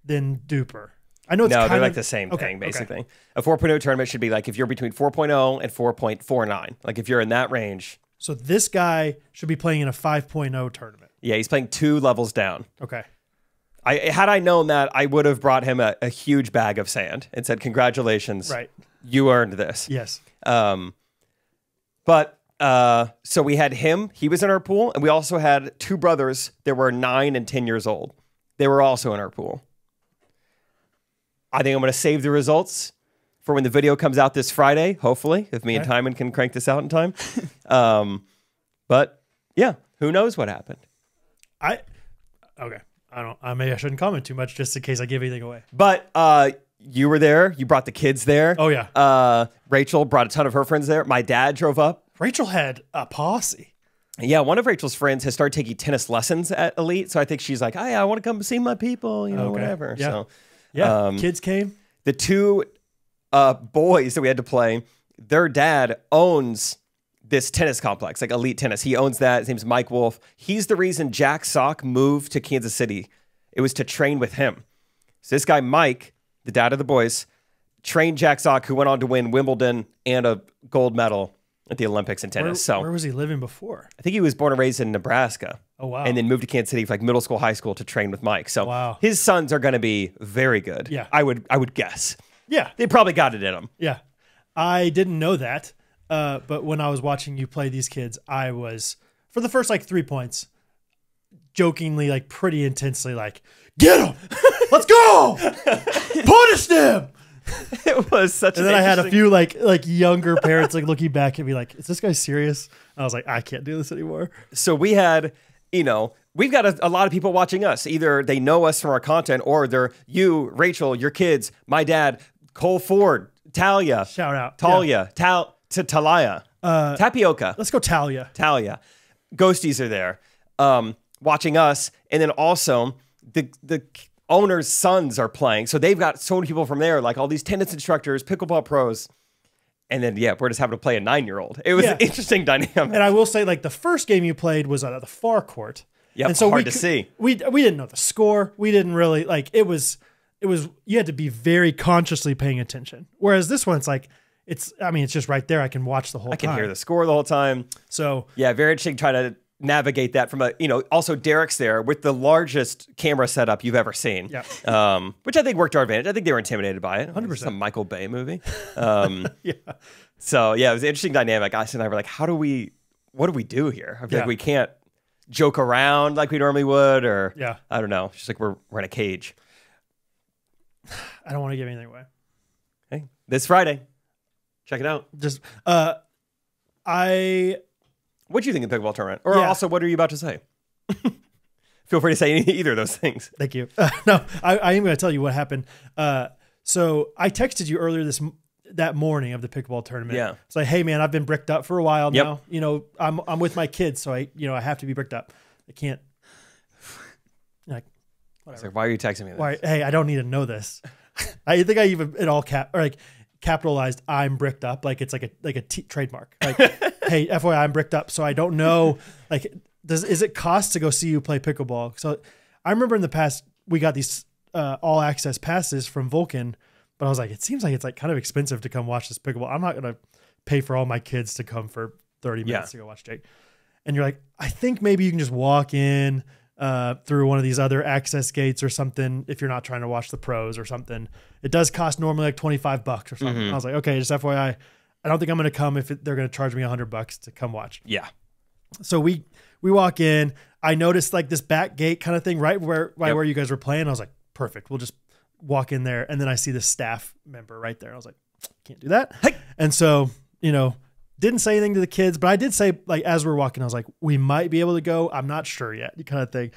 than duper? I know it's they're like the same thing, basically. Okay. A 4.0 tournament should be like if you're between 4.0 and 4.49. Like if you're in that range. So this guy should be playing in a 5.0 tournament. Yeah, he's playing 2 levels down. Okay. Had I known that, I would have brought him a huge bag of sand and said, congratulations. Right. You earned this. Yes. So we had him. He was in our pool. And we also had 2 brothers that were 9 and 10 years old. They were also in our pool. I think I'm going to save the results for when the video comes out this Friday, hopefully, if me and Timon can crank this out in time. But yeah, who knows what happened? Okay. Maybe I shouldn't comment too much just in case I give anything away. But you were there. You brought the kids there. Oh, yeah. Rachel brought a ton of her friends there. My dad drove up. Rachel had a posse. Yeah, one of Rachel's friends has started taking tennis lessons at Elite. So I think she's like, hey, I want to come see my people, whatever. Yeah. So, yeah, kids came. The 2 boys that we had to play, their dad owns this tennis complex, like Elite Tennis. He owns that. His name's Mike Wolf. He's the reason Jack Sock moved to Kansas City. It was to train with him. So this guy, Mike, the dad of the boys, trained Jack Sock, who went on to win Wimbledon and a gold medal at the Olympics in tennis. Where was he living before? I think he was born and raised in Nebraska. Oh, wow. And then moved to Kansas City for like middle school, high school to train with Mike. So wow. His sons are going to be very good. Yeah. I would guess. Yeah. They probably got it in them. Yeah. I didn't know that. But when I was watching you play these kids, I was, for the first like 3 points, jokingly, like pretty intensely, like, get him! Let's go! Punish them! It was such and then I had a few like younger parents like looking back at me like, is this guy serious? And I was like, I can't do this anymore. So we had, we've got a lot of people watching us. Either they know us from our content or they're you, Rachel, your kids, my dad, Cole Ford, Talia. Shout out. Talia. Yeah. Talia. Tapioca. Let's go Talia. Talia. Ghosties are there watching us. And then also the owners' sons are playing. So they've got so many people from there, like all these tennis instructors, pickleball pros. And then, we're just having to play a 9-year-old. It was an interesting dynamic. And I will say, like, the first game you played was at the far court. Yeah, and so hard to see. We didn't know the score. We didn't really, like, it was, you had to be very consciously paying attention. Whereas this one, it's like, it's just right there. I can watch the whole time. I can hear the score the whole time. So, yeah, very interesting trying to navigate that from also Derek's there with the largest camera setup you've ever seen. Yeah. Which I think worked to our advantage. I think they were intimidated by it. 100%. Some Michael Bay movie. Yeah. So yeah, it was an interesting dynamic. Us and I were like, what do we do here? I feel like we can't joke around like we normally would, or I don't know. It's just like we're in a cage. I don't want to give anything away. Hey, this Friday. Check it out. Just What do you think of the pickleball tournament? Or also, what are you about to say? Feel free to say either of those things. Thank you. No, I am going to tell you what happened. So I texted you earlier that morning of the pickleball tournament. Yeah. It's like, hey man, I've been bricked up for a while now. I'm with my kids, so I have to be bricked up. I can't. Like, whatever. Like, why are you texting me this? Why? Hey, I don't need to know this. I think I even capitalized I'm bricked up, like it's like a trademark. Like, hey, FYI, I'm bricked up, so I don't know. Like, is it cost to go see you play pickleball? So I remember in the past we got these all access passes from Vulcan, but I was like, it seems like it's like kind of expensive to come watch this pickleball. I'm not gonna pay for all my kids to come for 30 minutes to go watch Jake. And you're like, I think maybe you can just walk in through one of these other access gates or something if you're not trying to watch the pros or something. It does cost normally like $25 or something. I was like, okay, just FYI, I don't think I'm going to come if they're going to charge me $100 to come watch. Yeah. So we walk in. I noticed like this back gate kind of thing right where you guys were playing. I was like, perfect. We'll just walk in there. And then I see this staff member right there. I was like, can't do that. Hey. And so, didn't say anything to the kids, but I did say, like, as we're walking, I was like, we might be able to go. I'm not sure yet, kind of thing.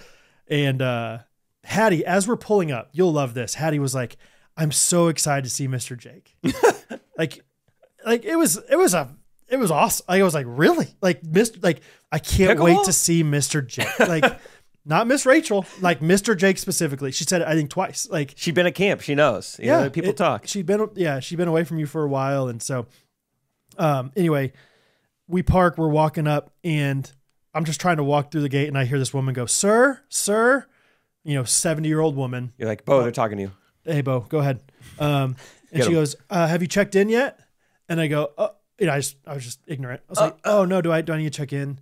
And Hattie, as we're pulling up, you'll love this. Hattie was like, I'm so excited to see Mr. Jake. like it was awesome. I was like, really? Like, I can't wait to see Mr. Jake. Like, not Miss Rachel, like Mr. Jake specifically. She said it, I think, twice. Like, she'd been at camp. She knows. You know, people talk. She'd been away from you for a while. And so, anyway, we park, we're walking up, and I'm just trying to walk through the gate, and I hear this woman go, sir, 70-year-old woman. You're like, Bo, they're talking to you. Hey, Bo, go ahead. And she goes, have you checked in yet? And I go, oh, I was just ignorant. I was like, oh no, do I need to check in?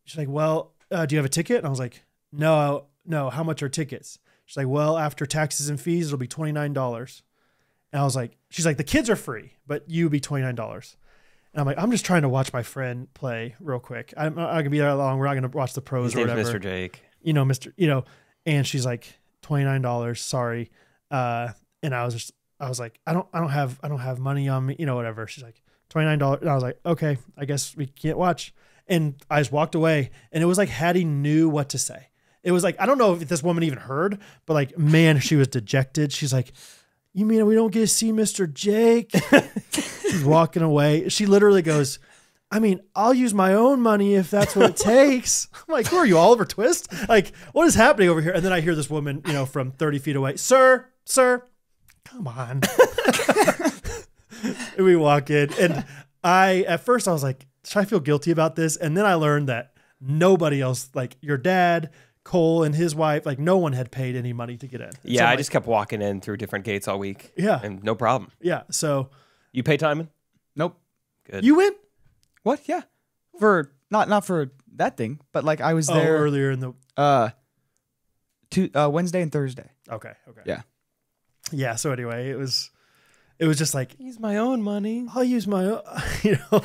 She's like, well, do you have a ticket? And I was like, no, how much are tickets? She's like, well, after taxes and fees, it'll be $29. And I was like, she's like, the kids are free, but you be $29. And I'm like, I'm just trying to watch my friend play real quick. I'm not going to be there long. We're not going to watch the pros or whatever. Mr. Jake. And she's like, $29. Sorry. And I was like, I don't have money on me, whatever. She's like, $29. And I was like, okay, I guess we can't watch. And I just walked away, and it was like Hattie knew what to say. It was like, I don't know if this woman even heard, but like, man, she was dejected. She's like, you mean we don't get to see Mr. Jake? She's walking away. She literally goes, I mean, I'll use my own money if that's what it takes. I'm like, who are you, Oliver Twist? Like, what is happening over here? And then I hear this woman, from 30 feet away, sir, come on. And we walk in, and at first I was like, should I feel guilty about this? And then I learned that nobody else, like your dad, Cole, and his wife, like no one had paid any money to get in. Yeah, so I just kept walking in through different gates all week. Yeah. And no problem. Yeah. So you pay timing? Nope. Good. You win? What? Yeah. For not for that thing, but like I was there earlier in the Wednesday and Thursday. Okay. Yeah. Yeah. So anyway, it was just like, use my own money. I'll use my own,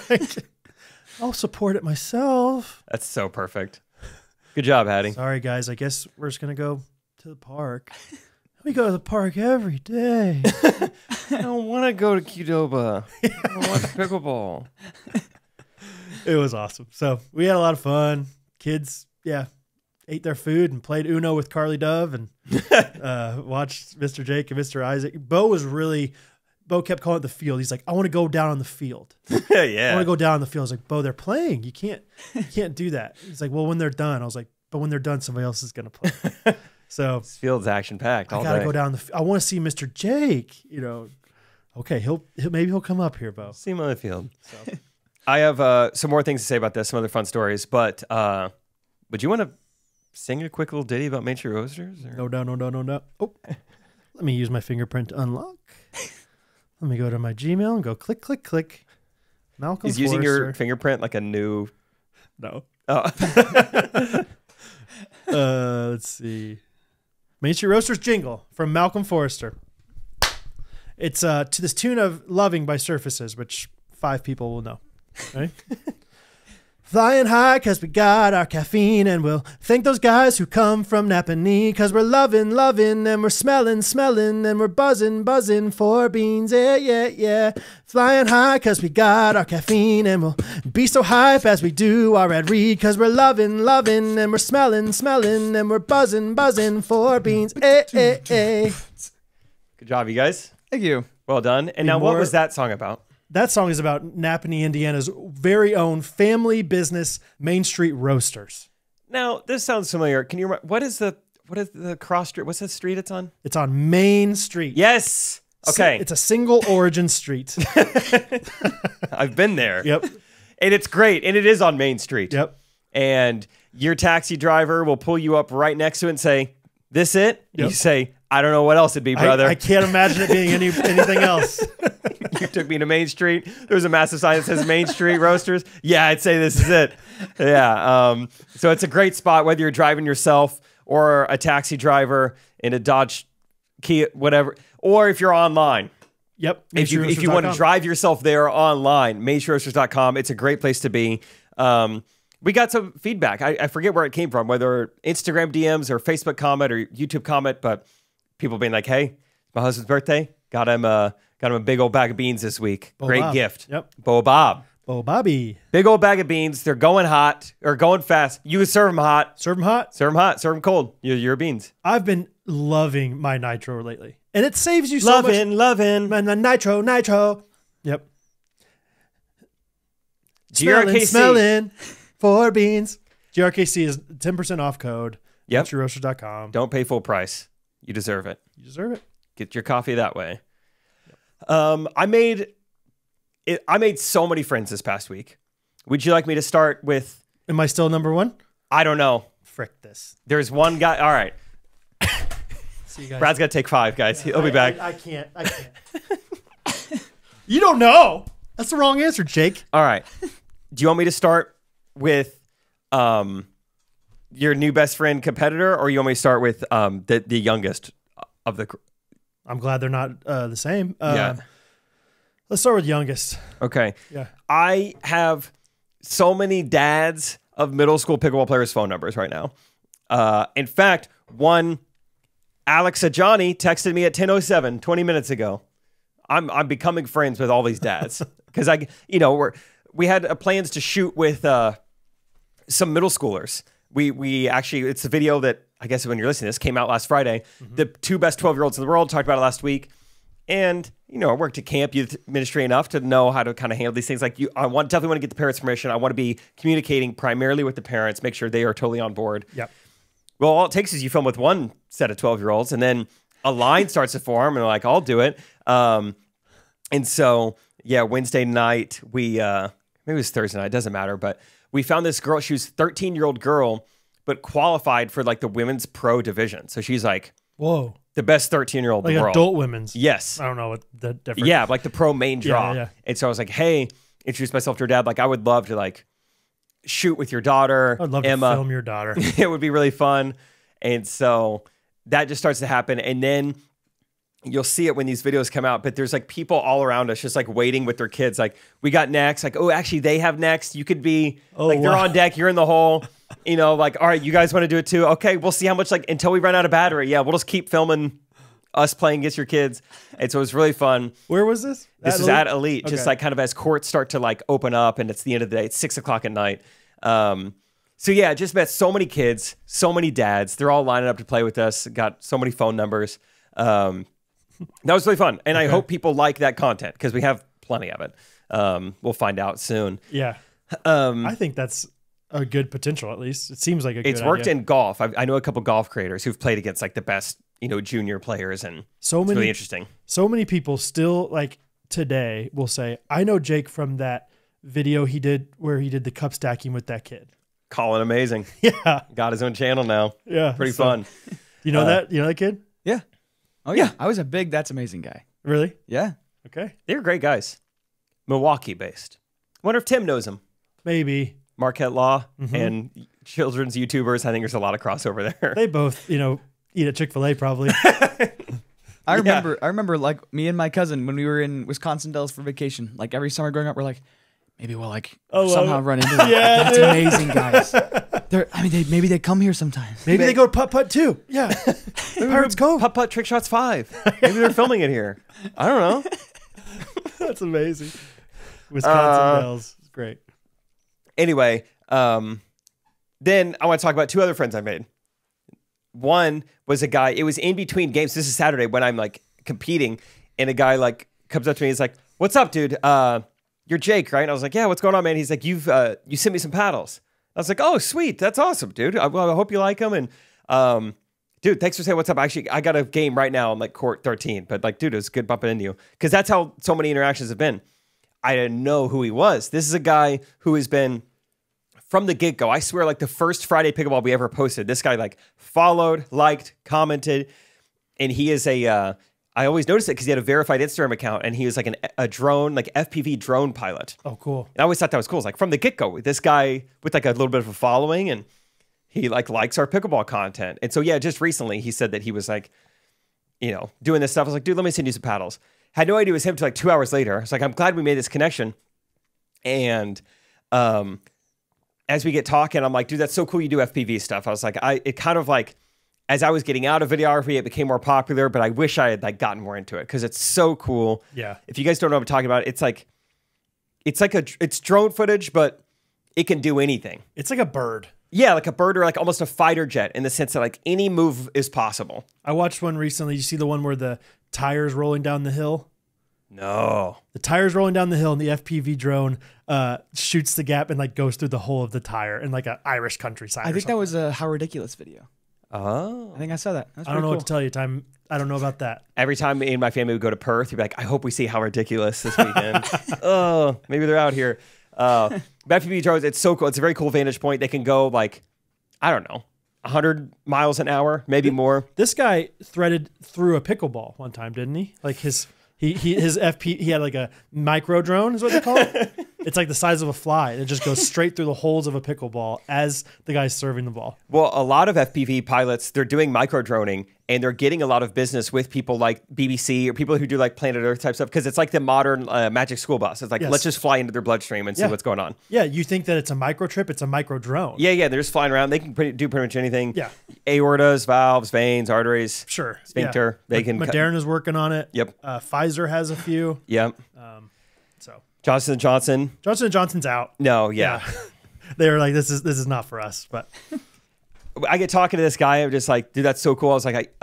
like, I'll support it myself. That's so perfect. Good job, Hattie. Sorry, guys. I guess we're just going to go to the park. We go to the park every day. I don't want to go to Qdoba. I want pickleball. It was awesome. So we had a lot of fun. Kids, ate their food and played Uno with Carly Dove and watched Mr. Jake and Mr. Isaac. Bo kept calling it the field. He's like, I want to go down on the field. Yeah. I want to go down on the field. I was like, Bo, they're playing. You can't do that. He's like, well, when they're done. I was like, but when they're done, somebody else is going to play. So this field's action packed. I got to go down I want to see Mr. Jake, Okay. Maybe he'll come up here, Bo. See him on the field. So. I have some more things to say about this, some other fun stories, but would you want to sing a quick little ditty about Main Street Roasters? Or? No. Oh, let me use my fingerprint to unlock. Let me go to my Gmail and go click, click, click. Malcolm He's using your fingerprint like a new... No. Oh. Let's see. Main Street Roasters jingle from Malcolm Forrester. It's to this tune of Loving by Surfaces, which 5 people will know. Right? Flying high because we got our caffeine, and we'll thank those guys who come from Napanee because we're loving, and we're smelling, and we're buzzing for beans. Yeah. Flying high because we got our caffeine, and we'll be so hype as we do our Red Reed because we're loving, and we're smelling, and we're buzzing for beans. Good job, you guys. Thank you. Well done. And now what was that song about? That song is about Napanee, Indiana's very own family business, Main Street Roasters. Now, this sounds familiar. Can you remember, what is the cross street? What's the street it's on? It's on Main Street. Yes. Okay. It's a single origin street. I've been there. Yep. And it's great. And it is on Main Street. Yep. And your taxi driver will pull you up right next to it and say, this it? Yep. You say, I don't know what else it'd be, brother. I can't imagine it being anything else. You took me to Main Street. There's a massive sign that says Main Street Roasters. Yeah, I'd say this is it. Yeah. So it's a great spot, whether you're driving yourself or a taxi driver in a Dodge Kia, whatever, or if you're online. Yep. If you want to drive yourself there online, mainstreetroasters.com. It's a great place to be. We got some feedback. I forget where it came from, whether Instagram DMs or Facebook comment or YouTube comment, but people being like, "Hey, it's my husband's birthday. Got him a big old bag of beans this week. Great gift." Yep. Bo Bobby. Big old bag of beans. They're going hot or going fast. You can serve them hot. Serve them hot. Serve them hot. Serve them cold. Your beans. I've been loving my nitro lately, and it saves you so much. Loving. Man, the nitro. Yep. GRKC. Smelling for beans. GRKC is 10% off code. Yep. MainStreetRoasters.com. Don't pay full price. You deserve it. You deserve it. Get your coffee that way. I made so many friends this past week. Would you like me to start with? Am I still number one? I don't know. Frick this. There's one guy. All right. See you guys. Brad's got to take 5, guys. Yeah, He'll be back. I can't. You don't know. That's the wrong answer, Jake. All right. Do you want me to start with your new best friend competitor, or you want me to start with the youngest of the? I'm glad they're not the same. Yeah. Let's start with youngest. Okay. Yeah. I have so many dads of middle school pickleball players' phone numbers right now. In fact, one, Alex Ajani, texted me at 10:07, 20 minutes ago. I'm becoming friends with all these dads because we had plans to shoot with some middle schoolers. We actually, it's a video that I guess when you're listening to this came out last Friday. Mm-hmm. The 2 best 12-year-olds in the world, talked about it last week. And, I worked at Kamp Youth Ministry enough to know how to kind of handle these things. Like definitely want to get the parents' permission. I want to be communicating primarily with the parents, make sure they are totally on board. Yep. Well, all it takes is you film with one set of 12-year-olds and then a line starts to form and like, I'll do it. And so, yeah, Wednesday night, maybe it was Thursday night, it doesn't matter, but we found this girl. She was a 13-year-old girl, but qualified for like the women's pro division. So she's like, whoa, the best 13-year-old in the world. Adult women's. Yes. I don't know what the difference. Yeah, like the pro main draw. Yeah. And so I was like, hey, introduce myself to her dad. Like, I would love to like shoot with your daughter, I'd love Emma. to film your daughter. It would be really fun. And so that just starts to happen. And then you'll see it when these videos come out, but there's like people all around us just like waiting with their kids. Like, we got next. Like, oh, actually they have next. You could be they're on deck. You're in the hole. Like, all right, you guys want to do it too? Okay, we'll see how much, like, until we run out of battery. Yeah, we'll just keep filming us playing against your kids. And so it was really fun. Where was this? This is at Elite. Okay. Just like kind of as courts start to like open up and it's the end of the day. It's 6 o'clock at night. So yeah, just met so many kids, so many dads. They're all lining up to play with us. Got so many phone numbers. That was really fun. And I hope people like that content because we have plenty of it. We'll find out soon. Yeah. I think that's a good potential, at least. It seems like a good idea. It's worked in golf. I know a couple golf creators who've played against like the best, junior players, and it's really interesting. So many people still, like today, will say, I know Jake from that video he did where he did the cup stacking with that kid. Colin Amazing. Yeah. Got his own channel now. Yeah. Pretty fun. You know that? You know that kid? Yeah. Oh, yeah. I was a big That's Amazing guy. Really? Yeah. Okay. They're great guys. Milwaukee based. Wonder if Tim knows him. Maybe. Marquette Law and children's YouTubers. I think there's a lot of crossover there. They both, eat at Chick-fil-A probably. I remember like me and my cousin when we were in Wisconsin Dells for vacation, like every summer growing up, we're like, maybe we'll like somehow run into them. Yeah, That's Amazing guys. Maybe they come here sometimes. Maybe they go to putt-putt too. Yeah. Pirates Cove. Putt-putt Trick Shots 5. Maybe they're filming it here. I don't know. That's amazing. Wisconsin Dells. It's great. Anyway, then I want to talk about 2 other friends I made. One was a guy, it was in between games. This is Saturday when I'm like competing, and a guy like comes up to me. He's like, "What's up, dude? You're Jake, right?" And I was like, "Yeah, what's going on, man?" He's like, you sent me some paddles." I was like, "Oh, sweet. That's awesome, dude. I hope you like them." And dude, thanks for saying what's up. Actually, I got a game right now on like court 13, but like, dude, it was good bumping into you. Because that's how so many interactions have been. I didn't know who he was. This is a guy who has been from the get-go. I swear, like the first Friday pickleball we ever posted, this guy like followed, liked, commented, and he is a. I always noticed it because he had a verified Instagram account, and he was like a drone, like FPV drone pilot. Oh, cool. And I always thought that was cool. It's like from the get-go, this guy with like a little bit of a following, and he like likes our pickleball content. And so yeah, just recently he said that he was like, you know, doing this stuff. I was like, dude, let me send you some paddles. Had no idea it was him until like 2 hours later. I was like, I'm glad we made this connection. And as we get talking, I'm like, dude, that's so cool you do FPV stuff. I was like, it kind of like, as I was getting out of videography, it became more popular, but I wish I had like gotten more into it because it's so cool. Yeah. If you guys don't know what I'm talking about, it's drone footage, but it can do anything. It's like a bird. Yeah, like a bird or like almost a fighter jet in the sense that like any move is possible. I watched one recently. You see the one where the tire's rolling down the hill? No. The tire's rolling down the hill and the FPV drone shoots the gap and like goes through the hole of the tire in like an Irish countryside. I think that was a How Ridiculous video. Oh. I think I saw that. I don't know what to tell you. I don't know about that. Every time me and my family would go to Perth, you'd be like, I hope we see How Ridiculous this weekend. Oh, maybe they're out here. FPV drones, it's so cool. It's a very cool vantage point. They can go like, I don't know, 100 miles an hour, maybe more. This guy threaded through a pickleball one time, didn't he? Like his he had like a micro drone is what they call it. It's like the size of a fly. It just goes straight through the holes of a pickleball as the guy's serving the ball. Well, a lot of FPV pilots, they're doing micro droning and they're getting a lot of business with people like BBC or people who do like Planet Earth type stuff because it's like the modern Magic School Bus. It's like, let's just fly into their bloodstream and see what's going on. Yeah, you think that it's a micro trip. It's a micro drone. Yeah, they're just flying around. They can do pretty much anything. Yeah. Aortas, valves, veins, arteries. Sure. Sphincter. Yeah. They can. Moderna's working on it. Yep. Pfizer has a few. Yep. So Johnson & Johnson. Johnson & Johnson's out. No, yeah. They were like, this is not for us. But I get talking to this guy. I'm just like, dude, that's so cool. I was like,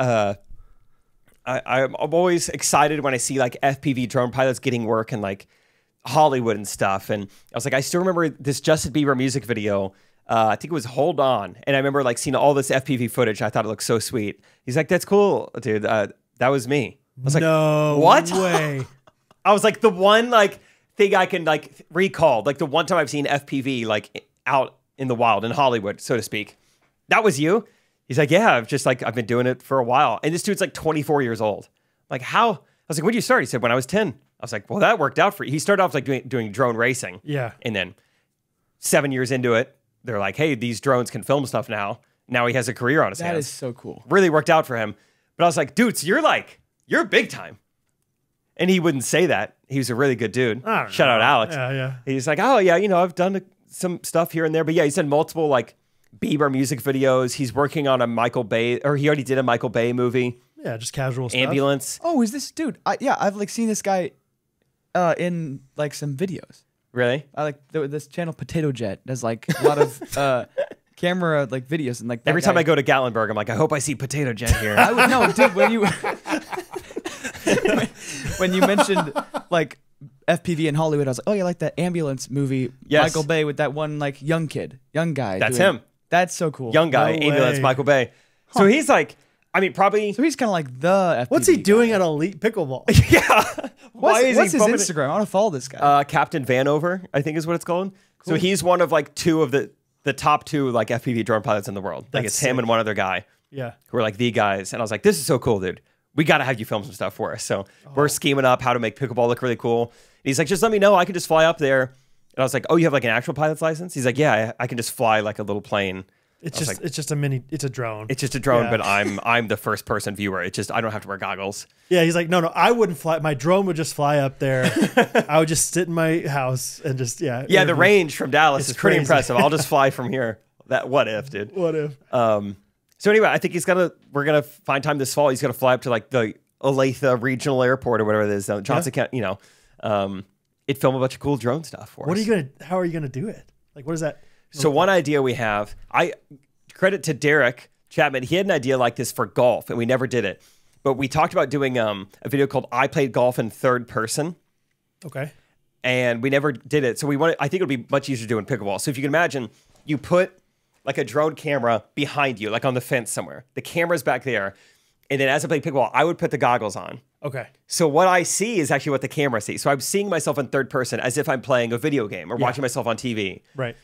I'm always excited when I see like FPV drone pilots getting work in like Hollywood and stuff. And I was like, I still remember this Justin Bieber music video. I think it was Hold On. And I remember like seeing all this FPV footage. I thought it looked so sweet. He's like, that's cool, dude. That was me. I was like, no what? way. I was like, the one like thing I can like recall, like the one time I've seen FPV like out in the wild in Hollywood, so to speak. That was you? He's like, yeah, I've been doing it for a while. And this dude's like 24 years old. Like, how? I was like, when did you start? He said, when I was 10. I was like, well, that worked out for you. He started off like doing drone racing. Yeah. And then 7 years into it, they're like, hey, these drones can film stuff now. Now he has a career on his hands. That is so cool. Really worked out for him. But I was like, dude, so you're big time. And he wouldn't say that. He was a really good dude. Shout out Alex. Yeah. He's like, oh yeah, I've done some stuff here and there. But yeah, he's done multiple like Bieber music videos. He's working on a Michael Bay, or he already did a Michael Bay movie. Yeah, just casual stuff. Ambulance. Oh, is this dude? I've like seen this guy in like some videos. Really? I like this channel Potato Jet does like a lot of camera like videos and like every time I go to Gatlinburg, I'm like, I hope I see Potato Jet here. I would know, dude. When you mentioned like FPV in Hollywood, I was like, oh, yeah, like that Ambulance movie, yes. Michael Bay with that one like young guy. That's him. That's so cool. Young guy, No Ambulance, way. Michael Bay. So he's like, I mean, probably. So he's kind of like the FPV What's he doing guy. at Elite Pickleball? Yeah. What's his bumping Instagram? I want to follow this guy. Captain Vanover, I think is what it's called. Cool. So he's one of like two of the top two like FPV drone pilots in the world. Like it's him and one other guy. Yeah. Who are like the guys. And I was like, this is so cool, dude. We got to have you film some stuff for us. So we're scheming up how to make pickleball look really cool. And he's like, just let me know. I can just fly up there. And I was like, oh, you have like an actual pilot's license? He's like, yeah, I can just fly like a little plane. It's just a drone. It's just a drone, Yeah. but I'm the first person viewer. It's just I don't have to wear goggles. Yeah, he's like, no, I wouldn't fly. My drone would just fly up there. I would just sit in my house and just Yeah, the range from Dallas is pretty crazy. impressive. I'll just fly from here. What if, dude? What if? So anyway, I think we're gonna find time this fall. He's gonna fly up to like the Olathe Regional Airport or whatever it is, Johnson County, it film a bunch of cool drone stuff for us. How are you gonna do it? Like, what is that? So one idea we have, I credit to Derek Chapman. He had an idea like this for golf, and we never did it. But we talked about doing a video called "I Played Golf in Third Person." Okay. And we never did it. So I think it would be much easier to do in pickleball. So if you can imagine, you put like a drone camera behind you, like on the fence somewhere. The camera's back there. And then as I play pickleball, I would put the goggles on. Okay. So what I see is actually what the camera sees. So I'm seeing myself in third person as if I'm playing a video game or watching myself on TV. Right.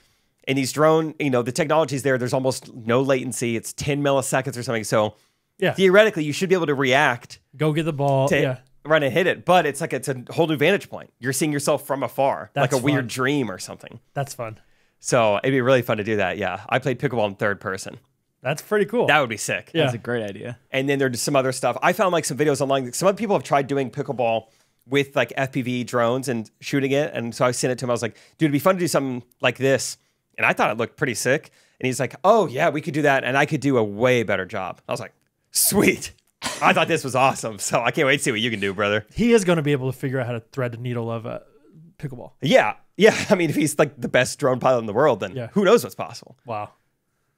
And these drone, the technology's there. There's almost no latency. It's 10 milliseconds or something. So Yeah. Theoretically, you should be able to react Go get the ball. to run and hit it, but it's a whole new vantage point. You're seeing yourself from afar, That's like a weird fun. dream or something. That's fun. So it'd be really fun to do that. Yeah, I played pickleball in third person. That's pretty cool. That would be sick. Yeah. That's a great idea. And then there's some other stuff. I found like some videos online. Some other people have tried doing pickleball with like FPV drones and shooting it. And so I sent it to him. I was like, dude, it'd be fun to do something like this. And I thought it looked pretty sick. And he's like, oh yeah, we could do that. And I could do a way better job. I was like, sweet. I thought this was awesome. So I can't wait to see what you can do, brother. He is going to be able to figure out how to thread the needle of pickleball. Yeah. Yeah. I mean, if he's like the best drone pilot in the world, then who knows what's possible. Wow.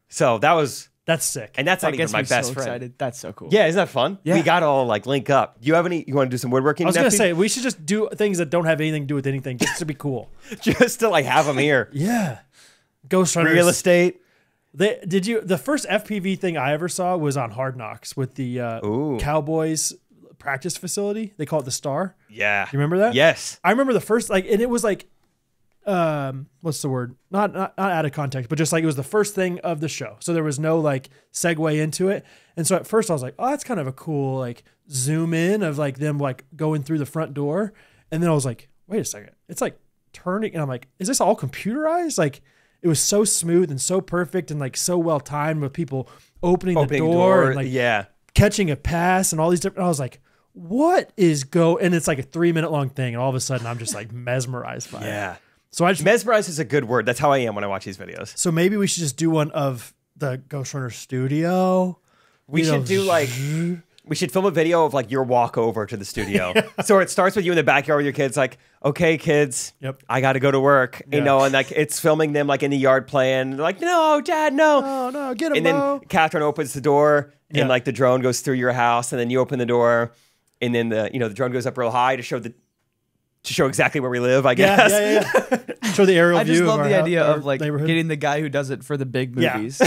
So that's sick. And that's not even my best friend. Excited. That's so cool. Yeah, isn't that fun? Yeah. We got to all like link up. Do you have any? You want to do some woodworking? I was going to say, we should just do things that don't have anything to do with anything just to be cool. Just to like have them here. Yeah. Ghostrunners. Real estate. The first FPV thing I ever saw was on Hard Knocks with the Cowboys practice facility. They call it the Star. Yeah. You remember that? Yes. I remember the first, and it was like, what's the word? Not out of context, but just like it was the first thing of the show. So there was no like segue into it. And so at first I was like, oh, that's kind of a cool like zoom in of like them like going through the front door. And then I was like, wait a second, it's like turning. And I'm like, is this all computerized? Like it was so smooth and so perfect and like so well timed with people opening the door and like catching a pass and all these different. I was like, what is and it's like a 3-minute long thing. And all of a sudden I'm just like mesmerized by it. Yeah. So I just mesmerize is a good word. That's how I am when I watch these videos. So maybe we should just do one of the Ghostrunners studio. We should do like we should film a video of like your walk over to the studio. So it starts with you in the backyard with your kids, like, okay, kids, I got to go to work, you know, and like it's filming them like in the yard playing. They're like, no, Dad, no, no, get him. And then Catherine opens the door, and like the drone goes through your house, and then you open the door, and then the drone goes up real high to show exactly where we live, I guess. Yeah. Show the aerial view. I just love the idea of like neighborhood. getting the guy who does it for the big movies,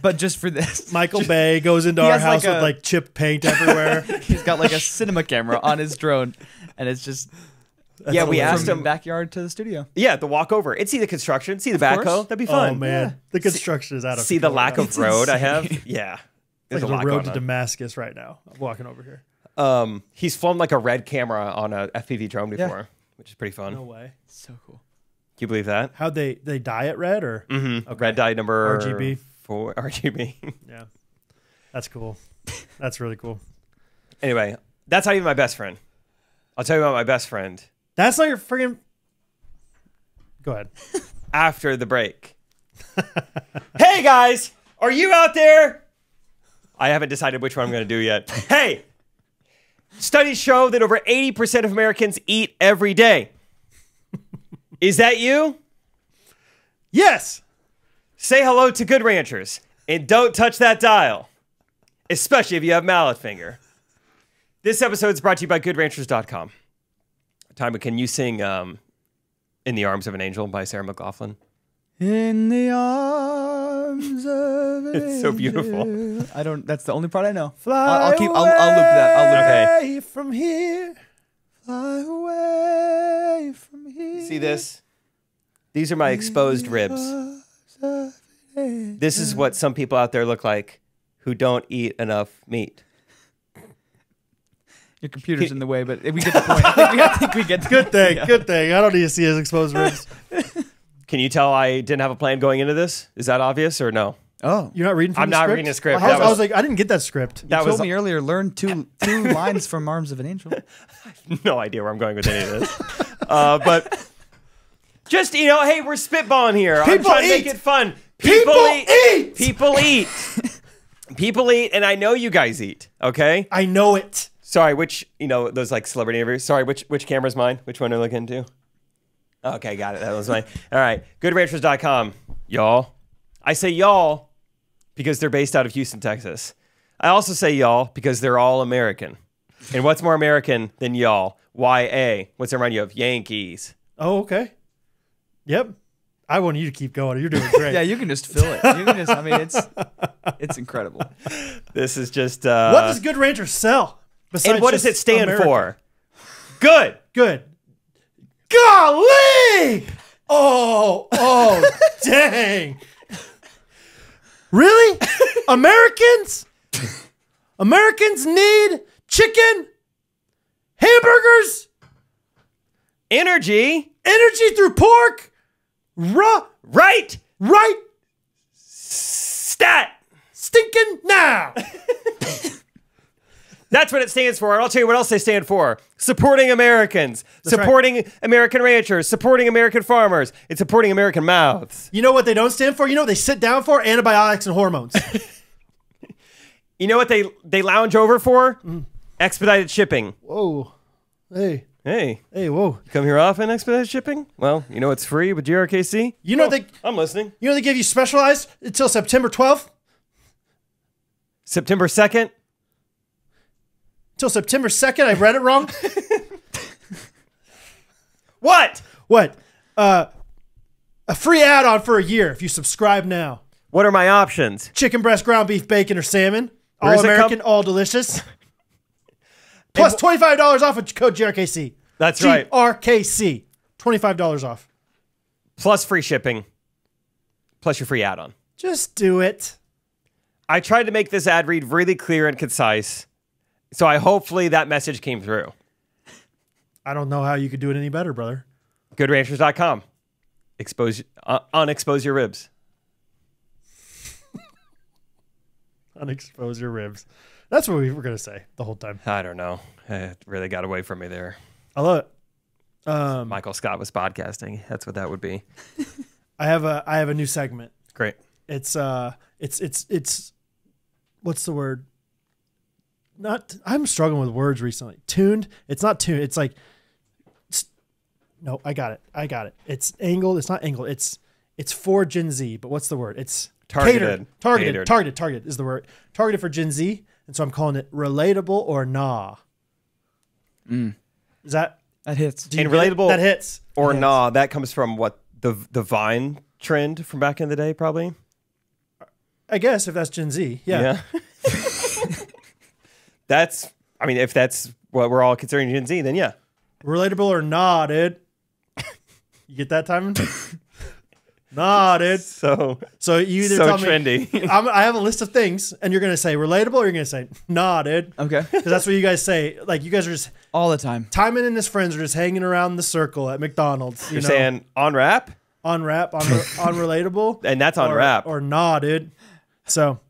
but just for this. Michael Bay goes into our house with like chip paint everywhere. He's got like a cinema camera on his drone, and it's just we asked him backyard to the studio. Yeah, the walk over. And see the construction, see the backhoe. That'd be fun. Oh man, the construction is out of see the control lack of road I have. Yeah, there's like the road to Damascus right now. I'm walking over here. He's flown like a red camera on a FPV drone before. Which is pretty fun. No way. So cool. Can you believe that? How'd they dye it red or? Mm-hmm. Okay. Red dye number RGB. 4 RGB. Yeah. That's cool. That's really cool. Anyway, that's not even my best friend. I'll tell you about my best friend. That's not your friggin'... Go ahead. After the break. Hey guys, are you out there? I haven't decided which one I'm going to do yet. Hey! Studies show that over 80% of Americans eat every day. Is that you? Yes. Say hello to Good Ranchers and don't touch that dial, especially if you have mallet finger. This episode is brought to you by GoodRanchers.com. Tyler, can you sing In the Arms of an Angel by Sarah McLachlan? In the arms of an It's so beautiful. I don't. That's the only part I know. Fly I'll loop that. away from here. Fly away from here. See this? These are my exposed ribs. This is what some people out there look like who don't eat enough meat. Your computer's in the way, but we get the point. I think we get the Good thing. Yeah. Good thing. I don't need to see his exposed ribs. Can you tell I didn't have a plan going into this? Is that obvious or no? Oh, you're not reading from I'm the not script? reading a script. I was like, I didn't get that script. You told me earlier, learn two lines from Arms of an Angel. I have no idea where I'm going with any of this. But just, hey, we're spitballing here. I'm trying to make it fun. People eat. People eat. People eat, and I know you guys eat, okay? I know it. Sorry, which, those like celebrity interviews. Sorry, which camera's mine? Which one are you looking into? Okay, got it. That was mine. All right. GoodRanchers.com, y'all. I say y'all because they're based out of Houston, Texas. I also say y'all because they're all American. And what's more American than y'all? Y-A. What's it remind you of? Yankees. Oh, okay. Yep. I want you to keep going. You're doing great. Yeah, you can just fill it. You can just, it's incredible. This is just... what does Good Rancher sell? And what does it stand for? Good. Good. Golly! Oh, dang. Really? Americans? Americans need chicken, hamburgers, energy through pork, right stat, stinking now. That's what it stands for. And I'll tell you what else they stand for. Supporting Americans, supporting American ranchers, supporting American farmers, and supporting American mouths. You know what they don't stand for? You know what they sit down for? Antibiotics and hormones. You know what they lounge over for? Expedited shipping. Whoa. Hey, You whoa. come here often, expedited shipping? Well, you know it's free with GRKC? You know I'm listening. You know they give you specialized until September 12th? September 2nd? Till September 2nd? I read it wrong? What? A free add-on for a year if you subscribe now. What are my options? Chicken breast, ground beef, bacon, or salmon. Where All does it American, all delicious. Plus $25 off with code GRKC. That's right. GRKC. $25 off. Plus free shipping. Plus your free add-on. Just do it. I tried to make this ad read really clear and concise. So hopefully that message came through. I don't know how you could do it any better, brother. GoodRanchers.com. Unexpose your ribs. Unexpose your ribs. That's what we were going to say the whole time. I don't know. It really got away from me there. I love it. Michael Scott was podcasting. That's what that would be. I have a new segment. Great. It's what's the word? I'm struggling with words recently. Tuned. It's not tuned. It's like, no, I got it. It's angled. It's not angled. It's for Gen Z, but what's the word? It's targeted. Targeted is the word. Targeted for Gen Z. And so I'm calling it relatable or nah. Is that hits? And relatable that hits. Or hits. nah, that comes from what the Vine trend from back in the day, probably. I guess if that's Gen Z, yeah. If that's what we're all considering Gen Z, then yeah. Relatable or nah, dude. You get that, Timon? Nah, dude. So you either so tell trendy. me I have a list of things, and you're gonna say relatable, or you're gonna say nah, dude. Okay. Because that's what you guys say. Like you guys are just all the time. Timon and his friends are just hanging around the circle at McDonald's. You're saying on rap, on relatable, and that's on rap or nah, dude. So,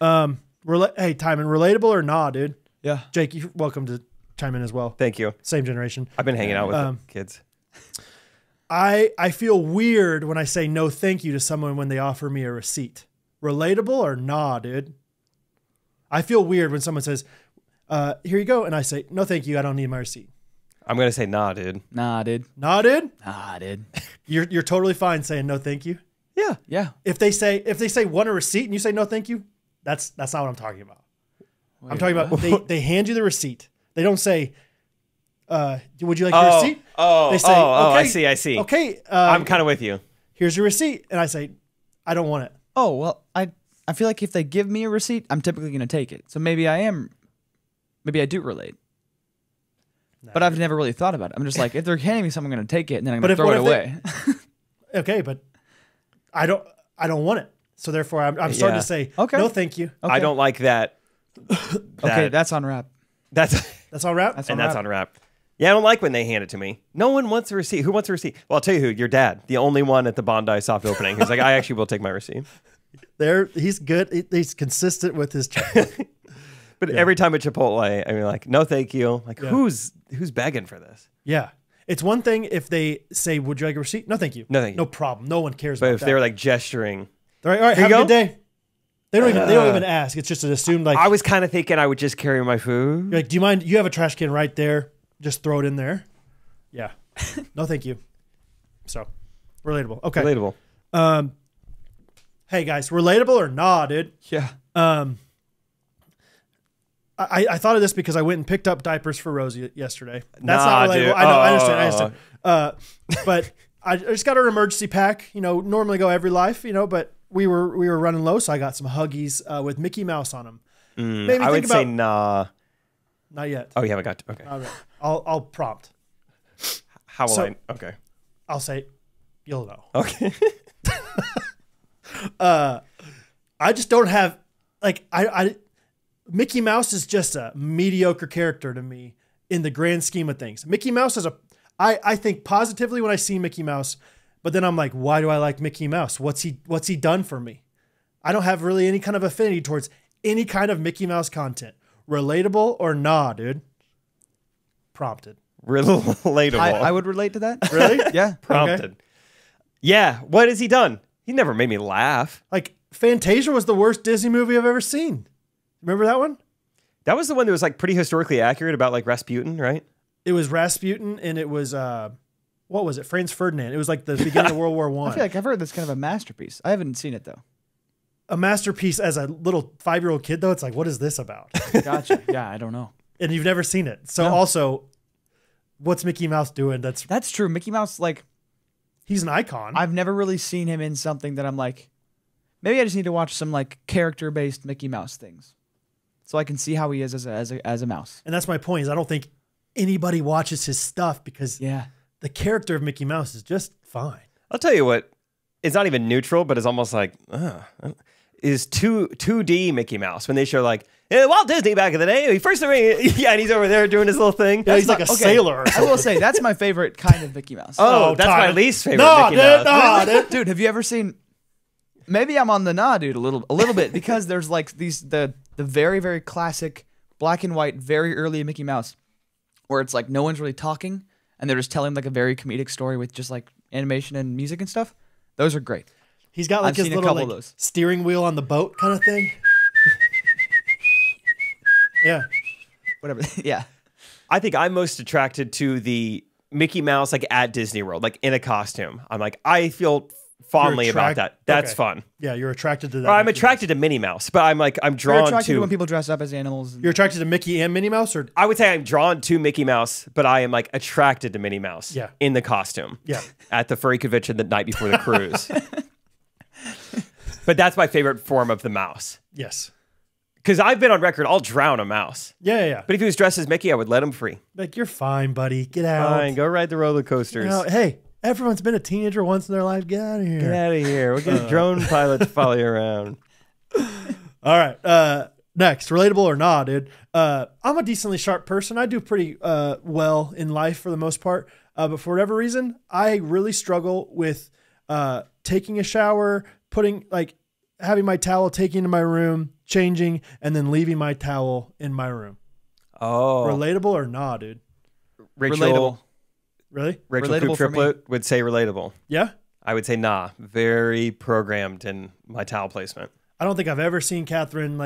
hey, Timon, relatable or nah, dude? Yeah. Jake, you're welcome to chime in as well. Thank you. Same generation. I've been hanging out with the kids. I feel weird when I say no thank you to someone when they offer me a receipt. Relatable or nah, dude? I feel weird when someone says, here you go. And I say, no thank you. I don't need my receipt. I'm going to say nah, dude. Nah, dude. Nah, dude? Nah, dude. You're totally fine saying no thank you. Yeah. Yeah. If they say want a receipt and you say no thank you, that's not what I'm talking about. Wait, I'm talking about they hand you the receipt. They don't say, would you like your receipt? They say, okay, I see. Okay. I'm kind of with you. Here's your receipt. And I say, I don't want it. Oh, well, I feel like if they give me a receipt, I'm typically going to take it. So maybe I do relate. No. But I've never really thought about it. I'm just like, if they're handing me something, I'm going to take it, and then I'm going to throw it away. Okay, but I don't want it. So therefore, I'm starting to say, no, thank you. Okay. I don't like that. Okay, that's on rap. That's on rap? That's on rap. Yeah, I don't like when they hand it to me. No one wants a receipt. Who wants a receipt? Well, I'll tell you who. Your dad. The only one at the Bondi soft opening. He's like, I actually will take my receipt. He's good. He's consistent with his check. But every time at Chipotle, I mean, like, no thank you. Like, who's begging for this? Yeah. It's one thing if they say, would you like a receipt? No, thank you. No, thank you. No problem. No one cares But about if that. they're like gesturing. All right, have a good day. They don't even ask. It's just an assumed like. I was kind of thinking I would just carry my food. You're like, do you mind? You have a trash can right there. Just throw it in there. Yeah. No, thank you. So, relatable. Okay. Relatable. Hey guys, relatable or nah, dude? Yeah. I thought of this because I went and picked up diapers for Rosie yesterday. That's nah, not relatable. dude. I know. I understand. But I just got her emergency pack. You know, normally go every life. You know, but we were running low, so I got some Huggies with Mickey Mouse on them. I would say nah. Not yet. Oh, you haven't got to. Okay. All right. I'll prompt. How will I? Okay. I'll say, you'll know. Okay. I just don't have like Mickey Mouse is just a mediocre character to me in the grand scheme of things. Mickey Mouse is I think positively when I see Mickey Mouse, but then I'm like, why do I like Mickey Mouse? What's he done for me? I don't have really any kind of affinity towards any kind of Mickey Mouse content. Relatable or nah, dude? Prompted. Relatable. I would relate to that. Really? Yeah. Prompted. Okay. Yeah. What has he done? He never made me laugh. Like Fantasia was the worst Disney movie I've ever seen. Remember that one? That was the one that was like pretty historically accurate about like Rasputin, right? It was Rasputin, and it was what was it? Franz Ferdinand. It was like the beginning of World War I I. feel like I've heard that's kind of a masterpiece. I haven't seen it though. A masterpiece as a little 5-year-old kid, though. It's like, what is this about? Gotcha. Yeah, I don't know. And you've never seen it. So No. also, what's Mickey Mouse doing? That's true. Mickey Mouse, like, He's an icon. I've never really seen him in something that I'm like, maybe I just need to watch some like character-based Mickey Mouse things, so I can see how he is as a mouse. And that's my point. Is I don't think anybody watches his stuff because Yeah. the character of Mickey Mouse is just fine. I'll tell you what. It's not even neutral, but it's almost like is 2D Mickey Mouse when they show like Walt Disney back in the day. He first yeah, and he's over there doing his little thing. Yeah, he's like a sailor. Or I something. will say that's my favorite kind of Mickey Mouse. Oh, that's my Tyler. least favorite No, Mickey dude, Mouse. no, dude. Dude, have you ever seen? Maybe I'm on the dude, a little bit, because there's like the very, very classic black and white, very early Mickey Mouse, where it's like no one's really talking and they're just telling like a very comedic story with just like animation and music and stuff. Those are great. He's got like I've his seen a little couple of like, those. steering wheel on the boat kind of thing. Yeah. Whatever. Yeah. I think I'm most attracted to the Mickey Mouse like at Disney World, like in a costume. I'm like, I feel fondly You're about that. That's okay. fun. Yeah, you're attracted to that. Or I'm Mickey attracted to Minnie Mouse, but I'm You're drawn attracted to to. when people dress up as animals. You're attracted to Mickey and Minnie Mouse, or I would say I'm drawn to Mickey Mouse, but I am like attracted to Minnie Mouse. Yeah. In the costume. Yeah. At the furry convention the night before the cruise. But that's my favorite form of the mouse. yes. Because I've been on record, I'll drown a mouse. Yeah. But if he was dressed as Mickey, I would let him free. Like, you're fine, buddy. Get out. Fine, go ride the roller coasters. You know, hey, everyone's been a teenager once in their life. Get out of here. Get out of here. We'll get a drone pilot to follow you around. All right. Next, relatable or not, dude. I'm a decently sharp person. I do pretty well in life for the most part. But for whatever reason, I really struggle with taking a shower, having my towel taken into my room, changing, and then leaving my towel in my room. Oh. Relatable or not, dude? Rachel, Relatable. Really? Rachel Relatable Coop for me. Triplet would say relatable. Yeah? I would say nah. Very programmed in my towel placement. I don't think I've ever seen Catherine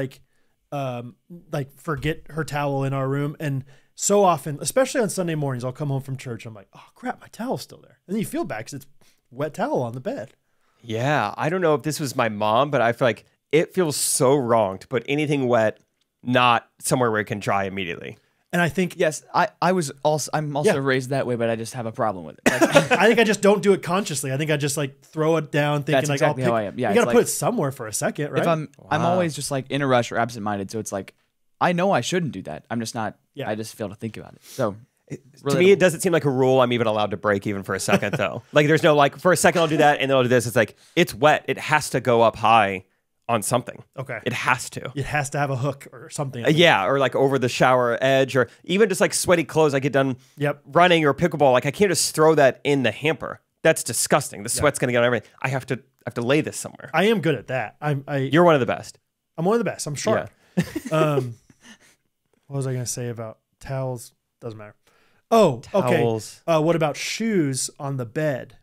forget her towel in our room. And so often, especially on Sunday mornings, I'll come home from church. I'm like, oh crap, my towel's still there. And then you feel bad because it's wet towel on the bed. Yeah. I don't know if this was my mom, but I feel like it feels so wrong to put anything wet not somewhere where it can dry immediately. And I think, Yes, I'm also Yeah. raised that way, but I just have a problem with it. Like, I think I just don't do it consciously. I think I just throw it down thinking That's like, exactly I'll pick, how I am. Yeah, you got to it's put like- it somewhere for a second, right? if I'm Wow. always just like in a rush or absent-minded, so it's like I know I shouldn't do that. I'm just not. Yeah. I just fail to think about it. So To me, it doesn't seem like a rule I'm even allowed to break even for a second, though. Like, there's no, like, for a second I'll do that, and then I'll do this. It's like, it's wet. It has to go up high on something. Okay. It has to. It has to have a hook or something. Yeah, or like over the shower edge, or even just like sweaty clothes. I get done Yep. running or pickleball. Like, I can't just throw that in the hamper. That's disgusting. The sweat's going to get on everything. I have to lay this somewhere. I am good at that. You're one of the best. I'm one of the best. I'm sharp. What was I going to say about towels? Doesn't matter. Oh, Towels. okay. What about shoes on the bed?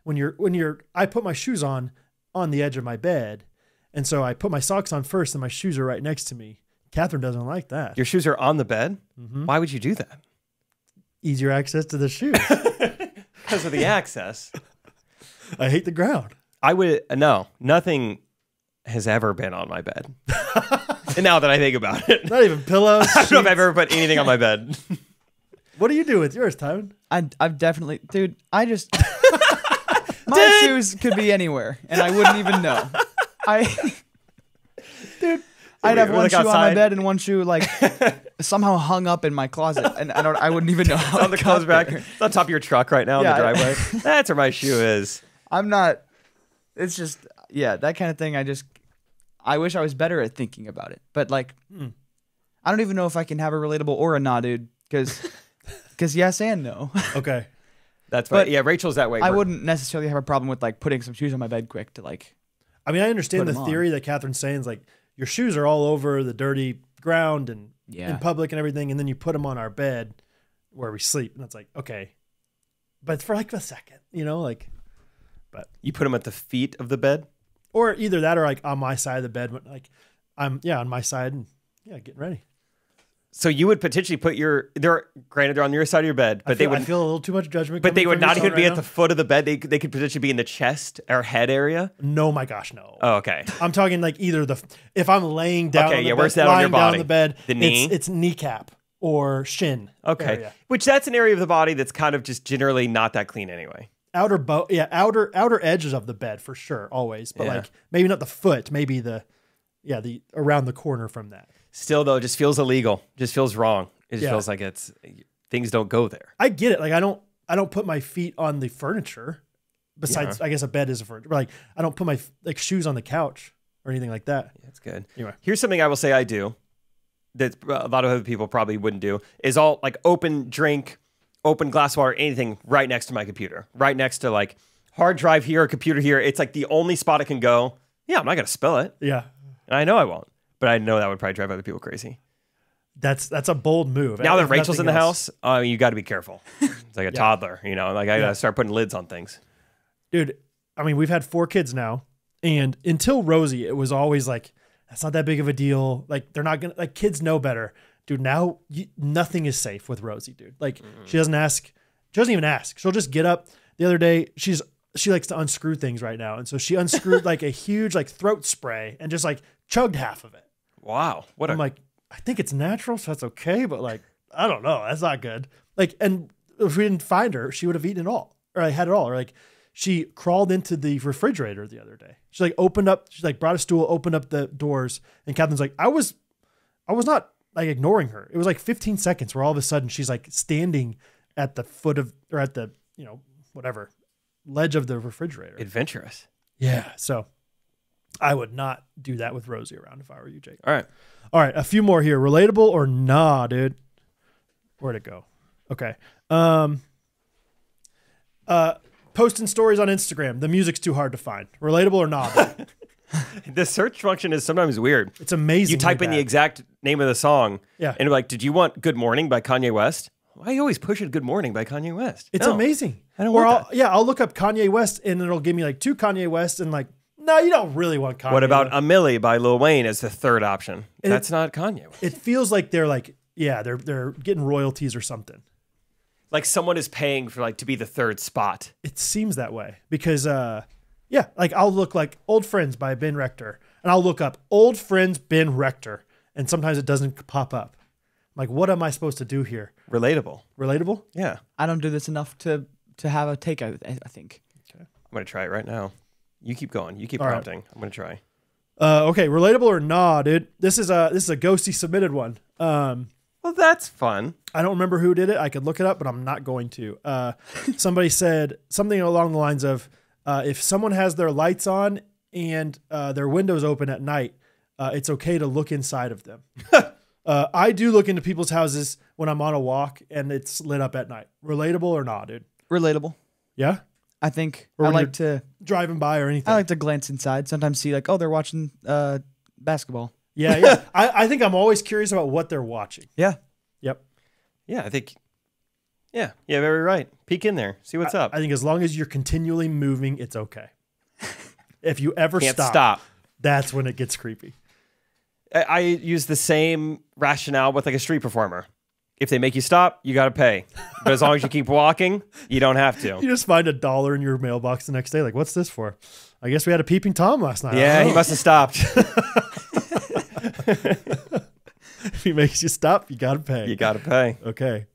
I put my shoes on the edge of my bed. And so I put my socks on first and my shoes are right next to me. Catherine doesn't like that. Your shoes are on the bed? Mm-hmm. Why would you do that? Easier access to the shoes. Because of the access. I hate the ground. No, nothing has ever been on my bed. And now that I think about it, Not even pillows. I don't know if I've ever put anything on my bed. What do you do with yours, Tyron? I've definitely, dude. I just my shoes could be anywhere, and I wouldn't even know. Dude, I'd have We're one like shoe on my outside. bed and one shoe like somehow hung up in my closet, and I wouldn't even know how On the it got clothes back. there. It's on top of your truck right now Yeah. in the driveway. That's where my shoe is. I'm not. It's just that kind of thing. I wish I was better at thinking about it, but like, I don't even know if I can have a relatable or a nah, dude. Because yes and no. Okay. That's right. Yeah, Rachel's that way. I wouldn't necessarily have a problem with like putting some shoes on my bed quick to like. I mean, I understand the theory that Catherine's saying is like your shoes are all over the dirty ground and in public and everything, and then you put them on our bed where we sleep, and it's like, okay, but for like a second, you know, like, but you put them at the feet of the bed, or either that or like on my side of the bed, like I'm on my side and getting ready. So you would potentially put granted they're on your side of your bed, but I feel a little too much judgment. But they would not even be at the foot of the bed. They could potentially be in the chest or head area. No, my gosh, no. Oh, okay. I'm talking like either if I'm laying down. Okay, where's that on your body? Down on the bed, the knee. It's kneecap or shin. Okay, area. Which that's an area of the body that's kind of just generally not that clean anyway. Outer edges of the bed for sure, always. But like maybe not the foot, maybe the around the corner from that. Still though, it just feels illegal. Just feels wrong. It just feels like things don't go there. I get it. Like I don't put my feet on the furniture. Besides, I guess a bed is a furniture. But like I don't put my shoes on the couch or anything like that. Yeah, that's good. Anyway, here's something I will say I do that a lot of other people probably wouldn't do is all like open drink, open glass of water, anything right next to my computer, right next to like hard drive here, computer here. It's like the only spot it can go. Yeah, I'm not gonna spill it. Yeah, and I know I won't. But I know that would probably drive other people crazy. That's a bold move. Now that Rachel's in the house, you got to be careful. It's like a toddler, you know. Like I got to start putting lids on things. Dude, I mean, we've had 4 kids now, and until Rosie, it was always like that's not that big of a deal. Like they're not gonna like kids know better, dude. Now nothing is safe with Rosie, dude. Like she doesn't even ask. She'll just get up. The other day, she likes to unscrew things right now, and so she unscrewed like a huge like throat spray and just like chugged half of it. Wow. I'm like, I think it's natural, so that's okay. But like, I don't know. That's not good. Like, and if we didn't find her, she would have eaten it all or I had it all. Or like she crawled into the refrigerator the other day. She like brought a stool, opened up the doors. And Catherine's like, I was not like ignoring her. It was like 15 seconds where all of a sudden she's like standing at the foot of, or at the, whatever ledge of the refrigerator. Adventurous. Yeah. So I would not do that with Rosie around if I were you, Jake. All right. A few more here. Relatable or nah, dude? Where'd it go? Okay. Posting stories on Instagram. The music's too hard to find. Relatable or nah? The search function is sometimes weird. It's amazing. You type in the exact name of the song. Yeah. And you're like, did you want Good Morning by Kanye West? Why are you always pushing Good Morning by Kanye West? It's amazing. I don't want that. I'll look up Kanye West and it'll give me like 2 Kanye West and like, no, you don't really want Kanye. What about A Milli by Lil Wayne as the third option? And that's not Kanye West. It feels like they're like, they're getting royalties or something. Like someone is paying for like to be the third spot. It seems that way because, like I'll look like Old Friends by Ben Rector and I'll look up Old Friends Ben Rector and sometimes it doesn't pop up. I'm like, what am I supposed to do here? Relatable? Yeah. I don't do this enough to have a take, I think. Okay. I'm going to try it right now. You keep going. You keep prompting. Right. I'm going to try. Okay. Relatable or nah, dude? This is a Ghosty submitted one. Well, that's fun. I don't remember who did it. I could look it up, but I'm not going to. Somebody said something along the lines of, if someone has their lights on and their windows open at night, it's okay to look inside of them. I do look into people's houses when I'm on a walk and it's lit up at night. Relatable or not, dude? Relatable. Yeah? I think or I like to driving by or anything. I like to glance inside. Sometimes see like, oh, they're watching basketball. Yeah. I think I'm always curious about what they're watching. Yeah. Yep. Yeah, I think. Yeah, very right. Peek in there, see what's up. I think as long as you're continually moving, it's okay. If you ever Can't stop, that's when it gets creepy. I use the same rationale with like a street performer. If they make you stop, you got to pay. But as long as you keep walking, you don't have to. You just find $1 in your mailbox the next day. Like, what's this for? I guess we had a peeping Tom last night. Yeah, he must have stopped. If he makes you stop, you got to pay. You got to pay. Okay.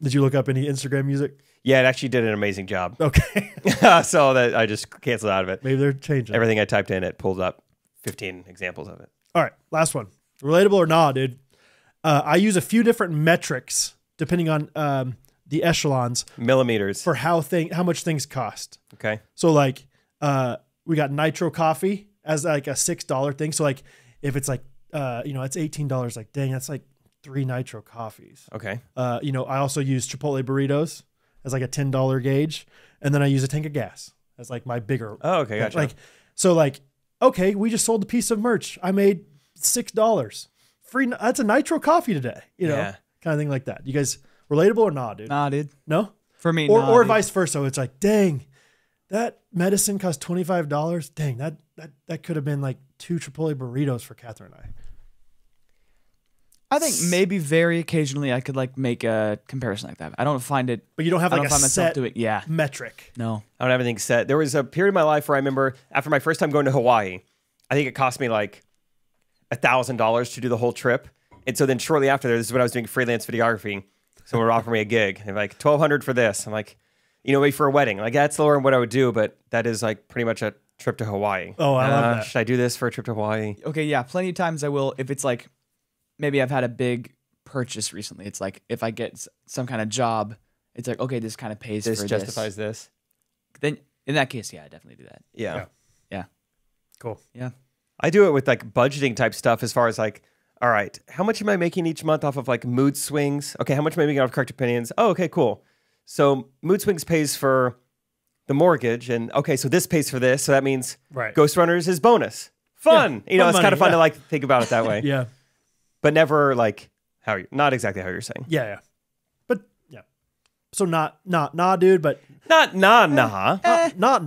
Did you look up any Instagram music? Yeah, it actually did an amazing job. Okay. So that I just canceled out of it. Maybe they're changing. Everything I typed in, it pulled up 15 examples of it. All right, last one. Relatable or not, dude? I use a few different metrics depending on the echelons. Millimeters. For how much things cost. Okay. So like we got Nitro Coffee as like a $6 thing. So like if it's like it's $18. Like, dang, that's like 3 nitro coffees. Okay. I also use Chipotle burritos as like a $10 gauge. And then I use a tank of gas as like my bigger. Oh, okay. Gotcha. Okay, we just sold a piece of merch. I made $6. Free. That's a nitro coffee today. Kind of thing like that. You guys relatable or not, dude? Nah, dude. No? For me, or vice versa. It's like, dang, that medicine cost $25. Dang, that could have been like 2 Chipotle burritos for Catherine and I. I think maybe very occasionally I could like make a comparison like that. I don't find it. But you don't have like a set metric. No. I don't have anything set. There was a period of my life where I remember after my first time going to Hawaii, I think it cost me like $1,000 to do the whole trip. And so then shortly after this is when I was doing freelance videography. Someone would offer me a gig. They're like, $1,200 for this. I'm like, wait for a wedding. Like, that's lower than what I would do, but that is like pretty much a trip to Hawaii. Oh, I love that. Should I do this for a trip to Hawaii? Okay, yeah. Plenty of times I will. If it's like, maybe I've had a big purchase recently. It's like, if I get some kind of job, it's like, okay, this kind of pays for this. This justifies this. Then in that case, yeah, I definitely do that. Yeah. Cool. Yeah. I do it with like budgeting type stuff as far as like, all right, how much am I making each month off of like mood swings? Okay, how much am I making off Correct Opinions? Oh, okay, cool. So mood swings pays for the mortgage, and okay, so this pays for this. So that means Ghostrunners is bonus. Fun. Yeah, it's kind of fun to like think about it that way. Yeah. But never like not exactly how you're saying. Yeah. But yeah. So not dude, but not nah, dude. Not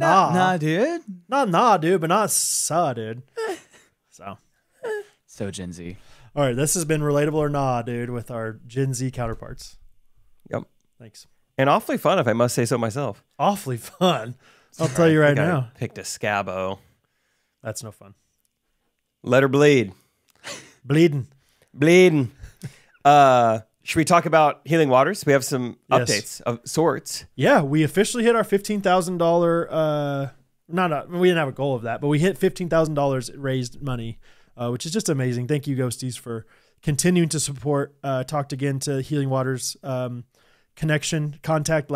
nah, dude, but not saw, dude. So Gen Z. All right, this has been Relatable or Nah, dude, with our Gen Z counterparts. Yep. Thanks. And awfully fun, if I must say so myself. Awfully fun. I'll tell you right now. I picked a Scabo. That's no fun. Let her bleed. Bleeding. Should we talk about Healing Waters? We have some updates of sorts. Yeah, we officially hit our $15,000. We didn't have a goal of that, but we hit $15,000 raised money, which is just amazing. Thank you, Ghosties, for continuing to support. Talked again to Healing Waters contact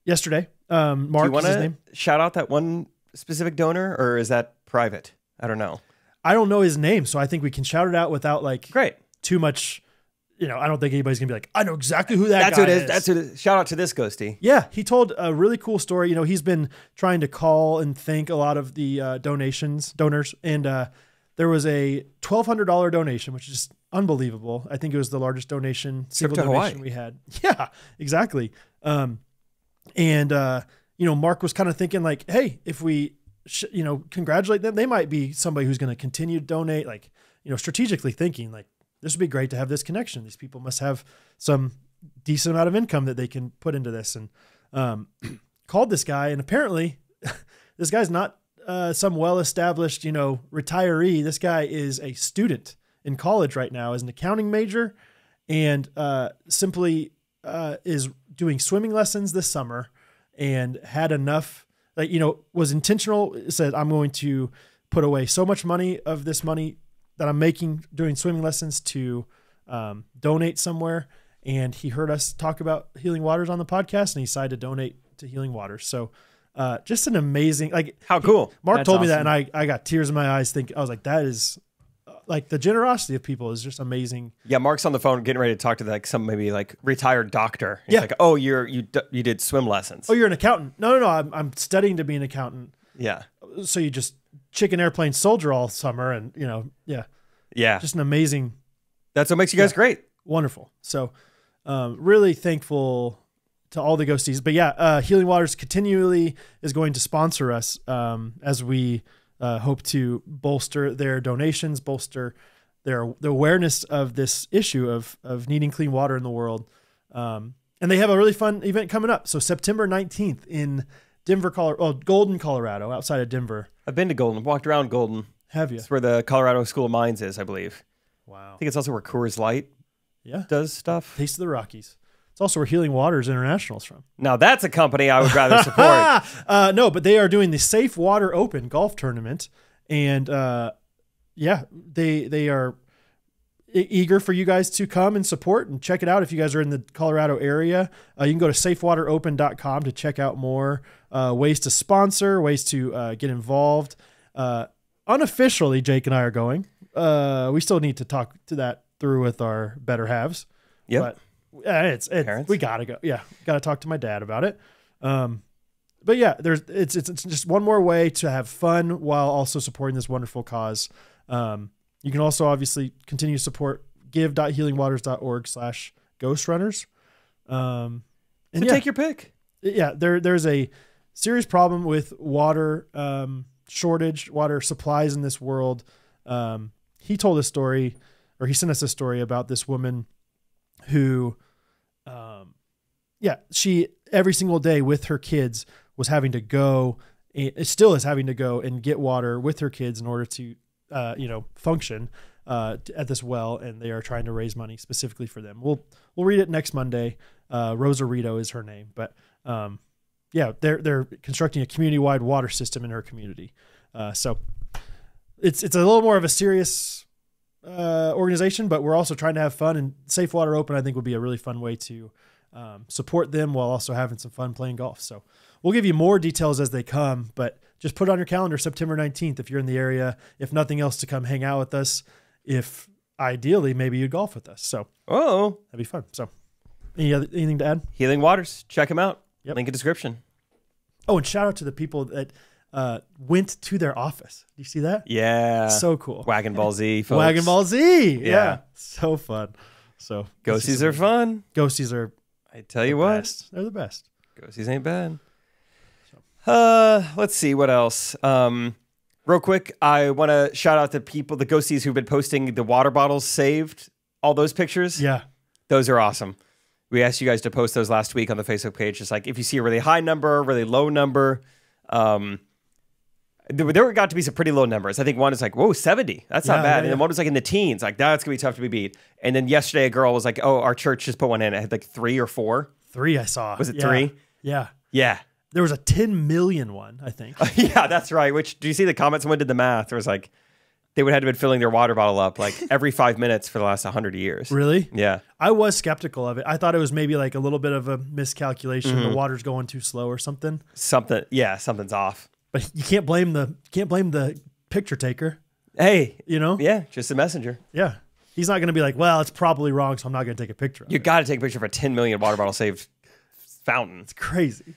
yesterday. Mark is his name. Shout out that one specific donor, or is that private? I don't know. I don't know his name, so I think we can shout it out without like too much. I don't think anybody's gonna be like, I know exactly who that guy is. That's who it is. Shout out to this Ghosty. Yeah, he told a really cool story. He's been trying to call and thank a lot of the donors, and there was a $1,200 donation, which is unbelievable. I think it was the largest single donation we had. Yeah, exactly. Mark was kind of thinking like, hey, if we, congratulate them, they might be somebody who's going to continue to donate, like, strategically thinking like, this would be great to have this connection. These people must have some decent amount of income that they can put into this, and called this guy. And apparently this guy's not some well-established, retiree. This guy is a student in college right now as an accounting major, and simply is doing swimming lessons this summer, and had enough, was intentional, said, I'm going to put away so much money of this money that I'm making doing swimming lessons to donate somewhere. And he heard us talk about Healing Waters on the podcast, and he decided to donate to Healing Waters. So just an amazing, how cool. Mark told me that, and I got tears in my eyes. I was like, that is the generosity of people is just amazing. Yeah. Mark's on the phone getting ready to talk to some maybe retired doctor. He's like, oh, you did swim lessons. Oh, you're an accountant. No. I'm studying to be an accountant. Yeah. So you just chicken airplane soldier all summer, and yeah, just an amazing. That's what makes you guys great. Wonderful. So really thankful to all the Ghosties. But yeah, Healing Waters continually is going to sponsor us as we hope to bolster their donations, bolster the awareness of this issue of needing clean water in the world. And they have a really fun event coming up. So September 19th in Denver, Golden, Colorado, outside of Denver. I've been to Golden, walked around Golden. Have you? It's where the Colorado School of Mines is, I believe. Wow. I think it's also where Coors Light does stuff. Taste of the Rockies. It's also where Healing Waters International is from. Now that's a company I would rather support. No, but they are doing the Safe Water Open golf tournament. And they are eager for you guys to come and support and check it out. If you guys are in the Colorado area, you can go to safewateropen.com to check out more ways to sponsor, ways to get involved. Unofficially, Jake and I are going. we still need to talk to that through with our better halves. Yeah. But it's we gotta go. Yeah. Gotta talk to my dad about it. But yeah, it's just one more way to have fun while also supporting this wonderful cause. You can also obviously continue to support give.healingwaters.org/ghostrunners. So take your pick. Yeah, there's a serious problem with water shortage, water supplies in this world. He told a story, or he sent us a story about this woman who, she every single day with her kids was having to go, it still is having to go and get water with her kids in order to, function at this well, and they are trying to raise money specifically for them. We'll read it next Monday. Rosarito is her name, but they're constructing a community-wide water system in her community. So it's a little more of a serious organization, but we're also trying to have fun, and Safe Water Open I think would be a really fun way to support them while also having some fun playing golf. So we'll give you more details as they come, but just put it on your calendar, September 19th, if you're in the area, if nothing else, to come hang out with us. If ideally, maybe you'd golf with us. So that'd be fun. So anything to add? Healing Waters. Check them out. Yep. Link in description. Oh, and shout out to the people that went to their office. Do you see that? Yeah. So cool. Wagon Ball Z, folks. Wagon Ball Z. Yeah. So fun. So Ghosties are fun. Ghosties are, I tell you what. best. They're the best. Ghosties ain't bad. Let's see what else. Real quick, I want to shout out the people, the ghosties who've been posting the water bottles saved, all those pictures. Yeah. Those are awesome. We asked you guys to post those last week on the Facebook page. Just like if you see a really high number, really low number. There got to be some pretty low numbers. I think one is like, whoa, 70. That's not bad. And then one was like in the teens. Like, that's going to be tough to be beat. And then yesterday, a girl was like, oh, our church just put one in. It had like 3 or 4. 3 I saw. Was it 3? Yeah. Yeah. There was a 10 million one, I think. Yeah, that's right. Which, do you see the comments? Someone did the math. It was like, they would have been filling their water bottle up like every 5 minutes for the last 100 years. Really? Yeah. I was skeptical of it. I thought it was maybe like a little bit of a miscalculation. The water's going too slow or something. Something's off. But you can't blame the picture taker. Hey, Yeah, just a messenger. Yeah. He's not going to be like, well, it's probably wrong, so I'm not going to take a picture of it. You got to take a picture of a 10 million water bottle saved fountain. It's crazy.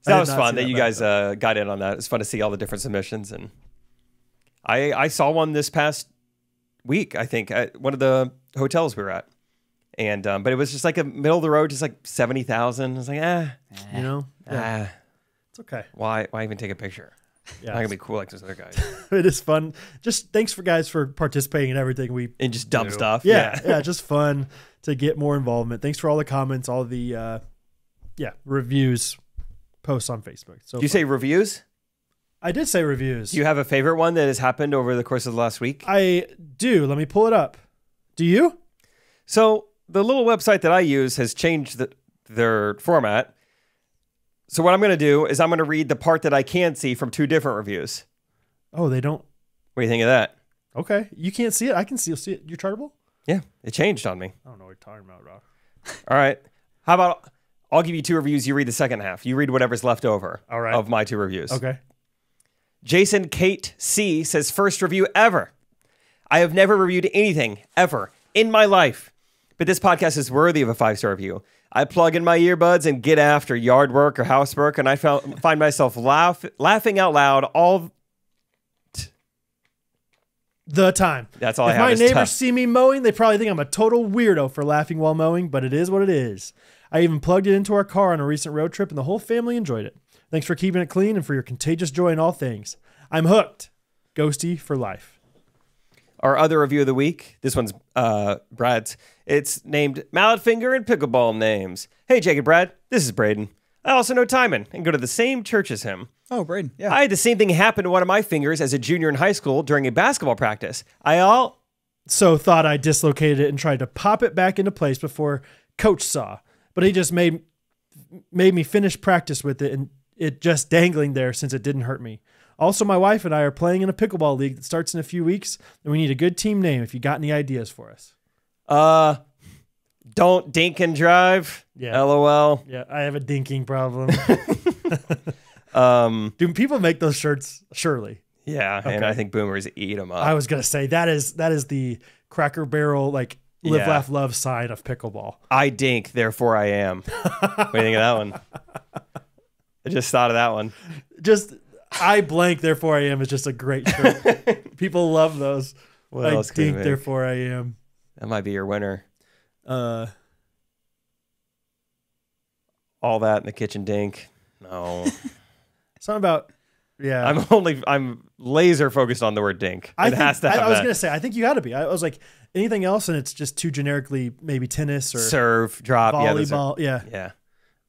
So that was fun that you guys got in on that. It's fun to see all the different submissions. And I saw one this past week, I think, at one of the hotels we were at. And but it was just like a middle of the road, just like 70,000. I was like, it's okay. Why even take a picture? Yeah, not gonna be cool like those other guys. It is fun. Just thanks for guys for participating in everything and just dumb stuff. Yeah, just fun to get more involvement. Thanks for all the comments, all the reviews, posts on Facebook. So do you say reviews? I did say reviews. Do you have a favorite one that has happened over the course of the last week? I do. Let me pull it up. Do you? So the little website that I use has changed their format. So what I'm going to do is I'm going to read the part that I can see from 2 different reviews. Oh, they don't. What do you think of that? Okay. You can't see it. I can still see it. You're chartable? Yeah. It changed on me. I don't know what you're talking about, Rob. All right. How about I'll give you 2 reviews. You read the second half. You read whatever's left over of my 2 reviews. Okay. Jason Kate C says, first review ever. I have never reviewed anything ever in my life, but this podcast is worthy of a 5-star review. I plug in my earbuds and get after yard work or housework, and I find myself laughing out loud all the time. That's all I have. If my neighbors see me mowing, they probably think I'm a total weirdo for laughing while mowing, but it is what it is. I even plugged it into our car on a recent road trip, and the whole family enjoyed it. Thanks for keeping it clean and for your contagious joy in all things. I'm hooked. Ghosty for life. Our other review of the week, this one's Brad's. It's named Mallet Finger and Pickleball Names. Hey, Jake and Brad, this is Braden. I also know Timon and go to the same church as him. Oh, Braden, yeah. I had the same thing happen to one of my fingers as a junior in high school during a basketball practice. So thought I dislocated it and tried to pop it back into place before coach saw. But he just made me finish practice with it, and it just dangling there since it didn't hurt me. Also, my wife and I are playing in a pickleball league that starts in a few weeks, and we need a good team name if you got any ideas for us. Don't dink and drive. Yeah. LOL. Yeah, I have a dinking problem. Do people make those shirts? Surely. Yeah, Okay. and I think boomers eat them up. I was gonna say that is the Cracker Barrel like live, Yeah. laugh, love side of pickleball. I dink, therefore I am. What do you think of that one? I just thought of that one. Just I blank, therefore I am is just a great shirt. People love those. What I else can we dink, make? therefore I am. That might be your winner. Uh, All that in the kitchen dink. No. something about yeah. I'm laser focused on the word dink. I Has to have I was that. gonna say I think you got to be. I was like anything else, and it's just too generically maybe tennis or Serve, drop, volleyball. yeah.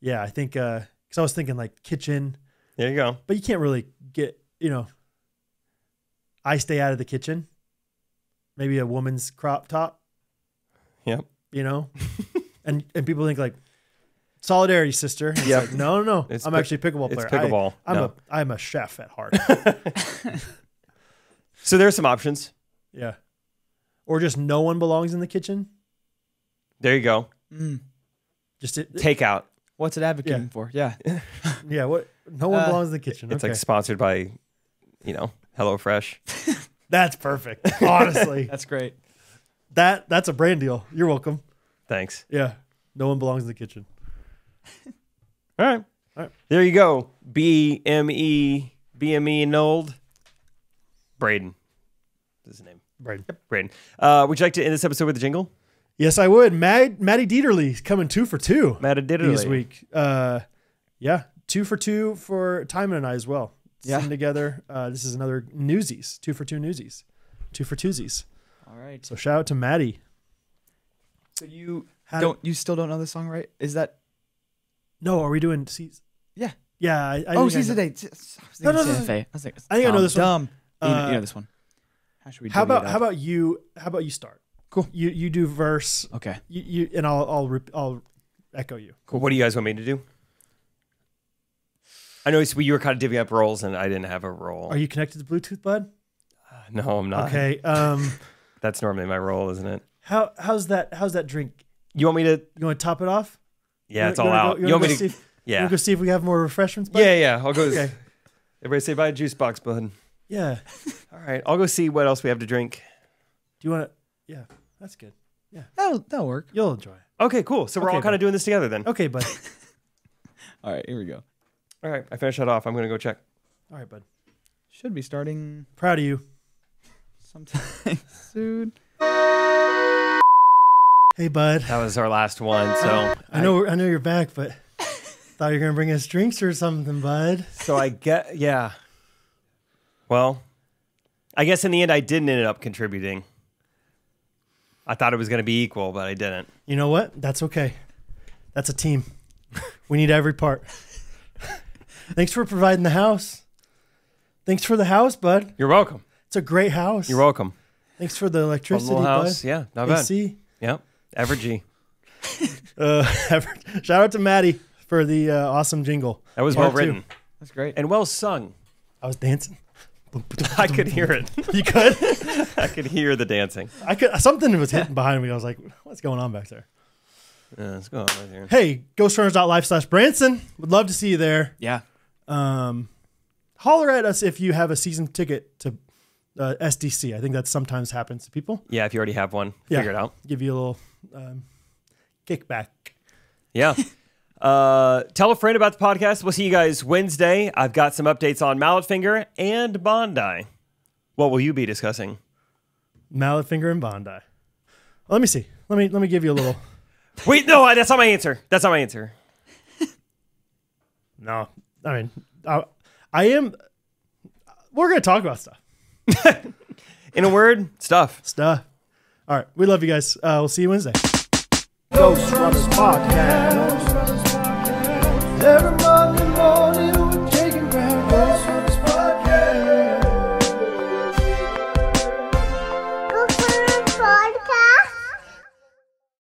Yeah. I think because I was thinking like kitchen, There you go. but you can't really get I stay out of the kitchen. Maybe a woman's crop top. Yep. and people think like solidarity, sister. It's Yep. like, no. It's I'm pick- actually a pickleball player. It's pickleball. I'm a chef at heart. So there's some options. Yeah. Or just no one belongs in the kitchen. There you go. Just Takeout. What's it advocating for? Yeah. yeah. What? No one belongs in the kitchen. It's Okay. like sponsored by, HelloFresh. That's perfect. Honestly, That's great. that's a brand deal. You're welcome. Thanks. Yeah. No one belongs in the kitchen. All right. There you go. BME Nold. Braden. That's his name. Braden. Yep, Braden. Would you like to end this episode with a jingle? Yes, I would. Maddie Dieterle coming 2 for 2 Matt Didderly. this week. Yeah, 2 for 2 for Timon and I as well. Yeah. Sitting together. This is another Newsies. 2 for 2 Newsies. 2 for Twosies. All right. So shout out to Maddie. So you How you still don't know the song, right? Is that No, are we doing seas? yeah? Yeah. I Oh, think I season know. 8. No, no, I was like, I think I know this one. dumb. You Uh, know this one. How should we? How divvy it about up? how about you? How about you start? Cool. You do verse. Okay. You and I'll echo you. Cool. What do you guys want me to do? I know you were kind of divvying up roles, and I didn't have a role. Are you connected to Bluetooth, bud? No, I'm not. Okay. That's normally my role, isn't it? How's that drink? You want me to? You want to top it off? Yeah, it's You all wanna out. go- You want me go to? see- Yeah. You wanna go see if we have more refreshments, bud? Yeah. I'll go. Okay. Everybody say bye, juice box, bud. Yeah. All right. I'll go see what else we have to drink. Do you want to? Yeah. That's good. That'll work. You'll enjoy it. Okay, cool. So we're Okay, all kind bud. of doing this together then. Okay, bud. All right. Here we go. All right. I finished that off. I'm going to go check. All right, bud. Should be starting Proud of you. sometime soon. Hey, bud. That was our last one. So I know you're back, but thought you were gonna bring us drinks or something, bud. So I get, yeah. Well, I guess in the end, I didn't end up contributing. I thought it was going to be equal, but I didn't. You know what? That's okay. That's a team. We need every part. Thanks for providing the house. Thanks for the house, bud. You're welcome. It's a great house. You're welcome. Thanks for the electricity, Little house. bud. Yeah, not bad. AC. Yep. Evergy. Shout out to Maddie for the awesome jingle. That was Part well written That's great. and well sung. I was dancing. I could hear it. You could? I could hear the dancing. I could. Something was hitting behind me. I was like, what's going on back there? Yeah, let's go on right here. Hey, Ghostrunners.life/Branson. Would love to see you there. Yeah. Holler at us if you have a season ticket to SDC. I think that sometimes happens to people. Yeah, if you already have one, Yeah. figure it out. Give you a little kickback. Yeah. Tell a friend about the podcast. We'll see you guys Wednesday. I've got some updates on Mallet Finger and Bondi. What will you be discussing? Mallet Finger and Bondi. Let me see. Let me give you a little. Wait, no, that's not my answer. That's not my answer. No, I mean, I am. We're gonna talk about stuff. In a word, stuff. Stuff. All right, we love you guys. We'll see you Wednesday. Ghostrunners Podcast. Everybody.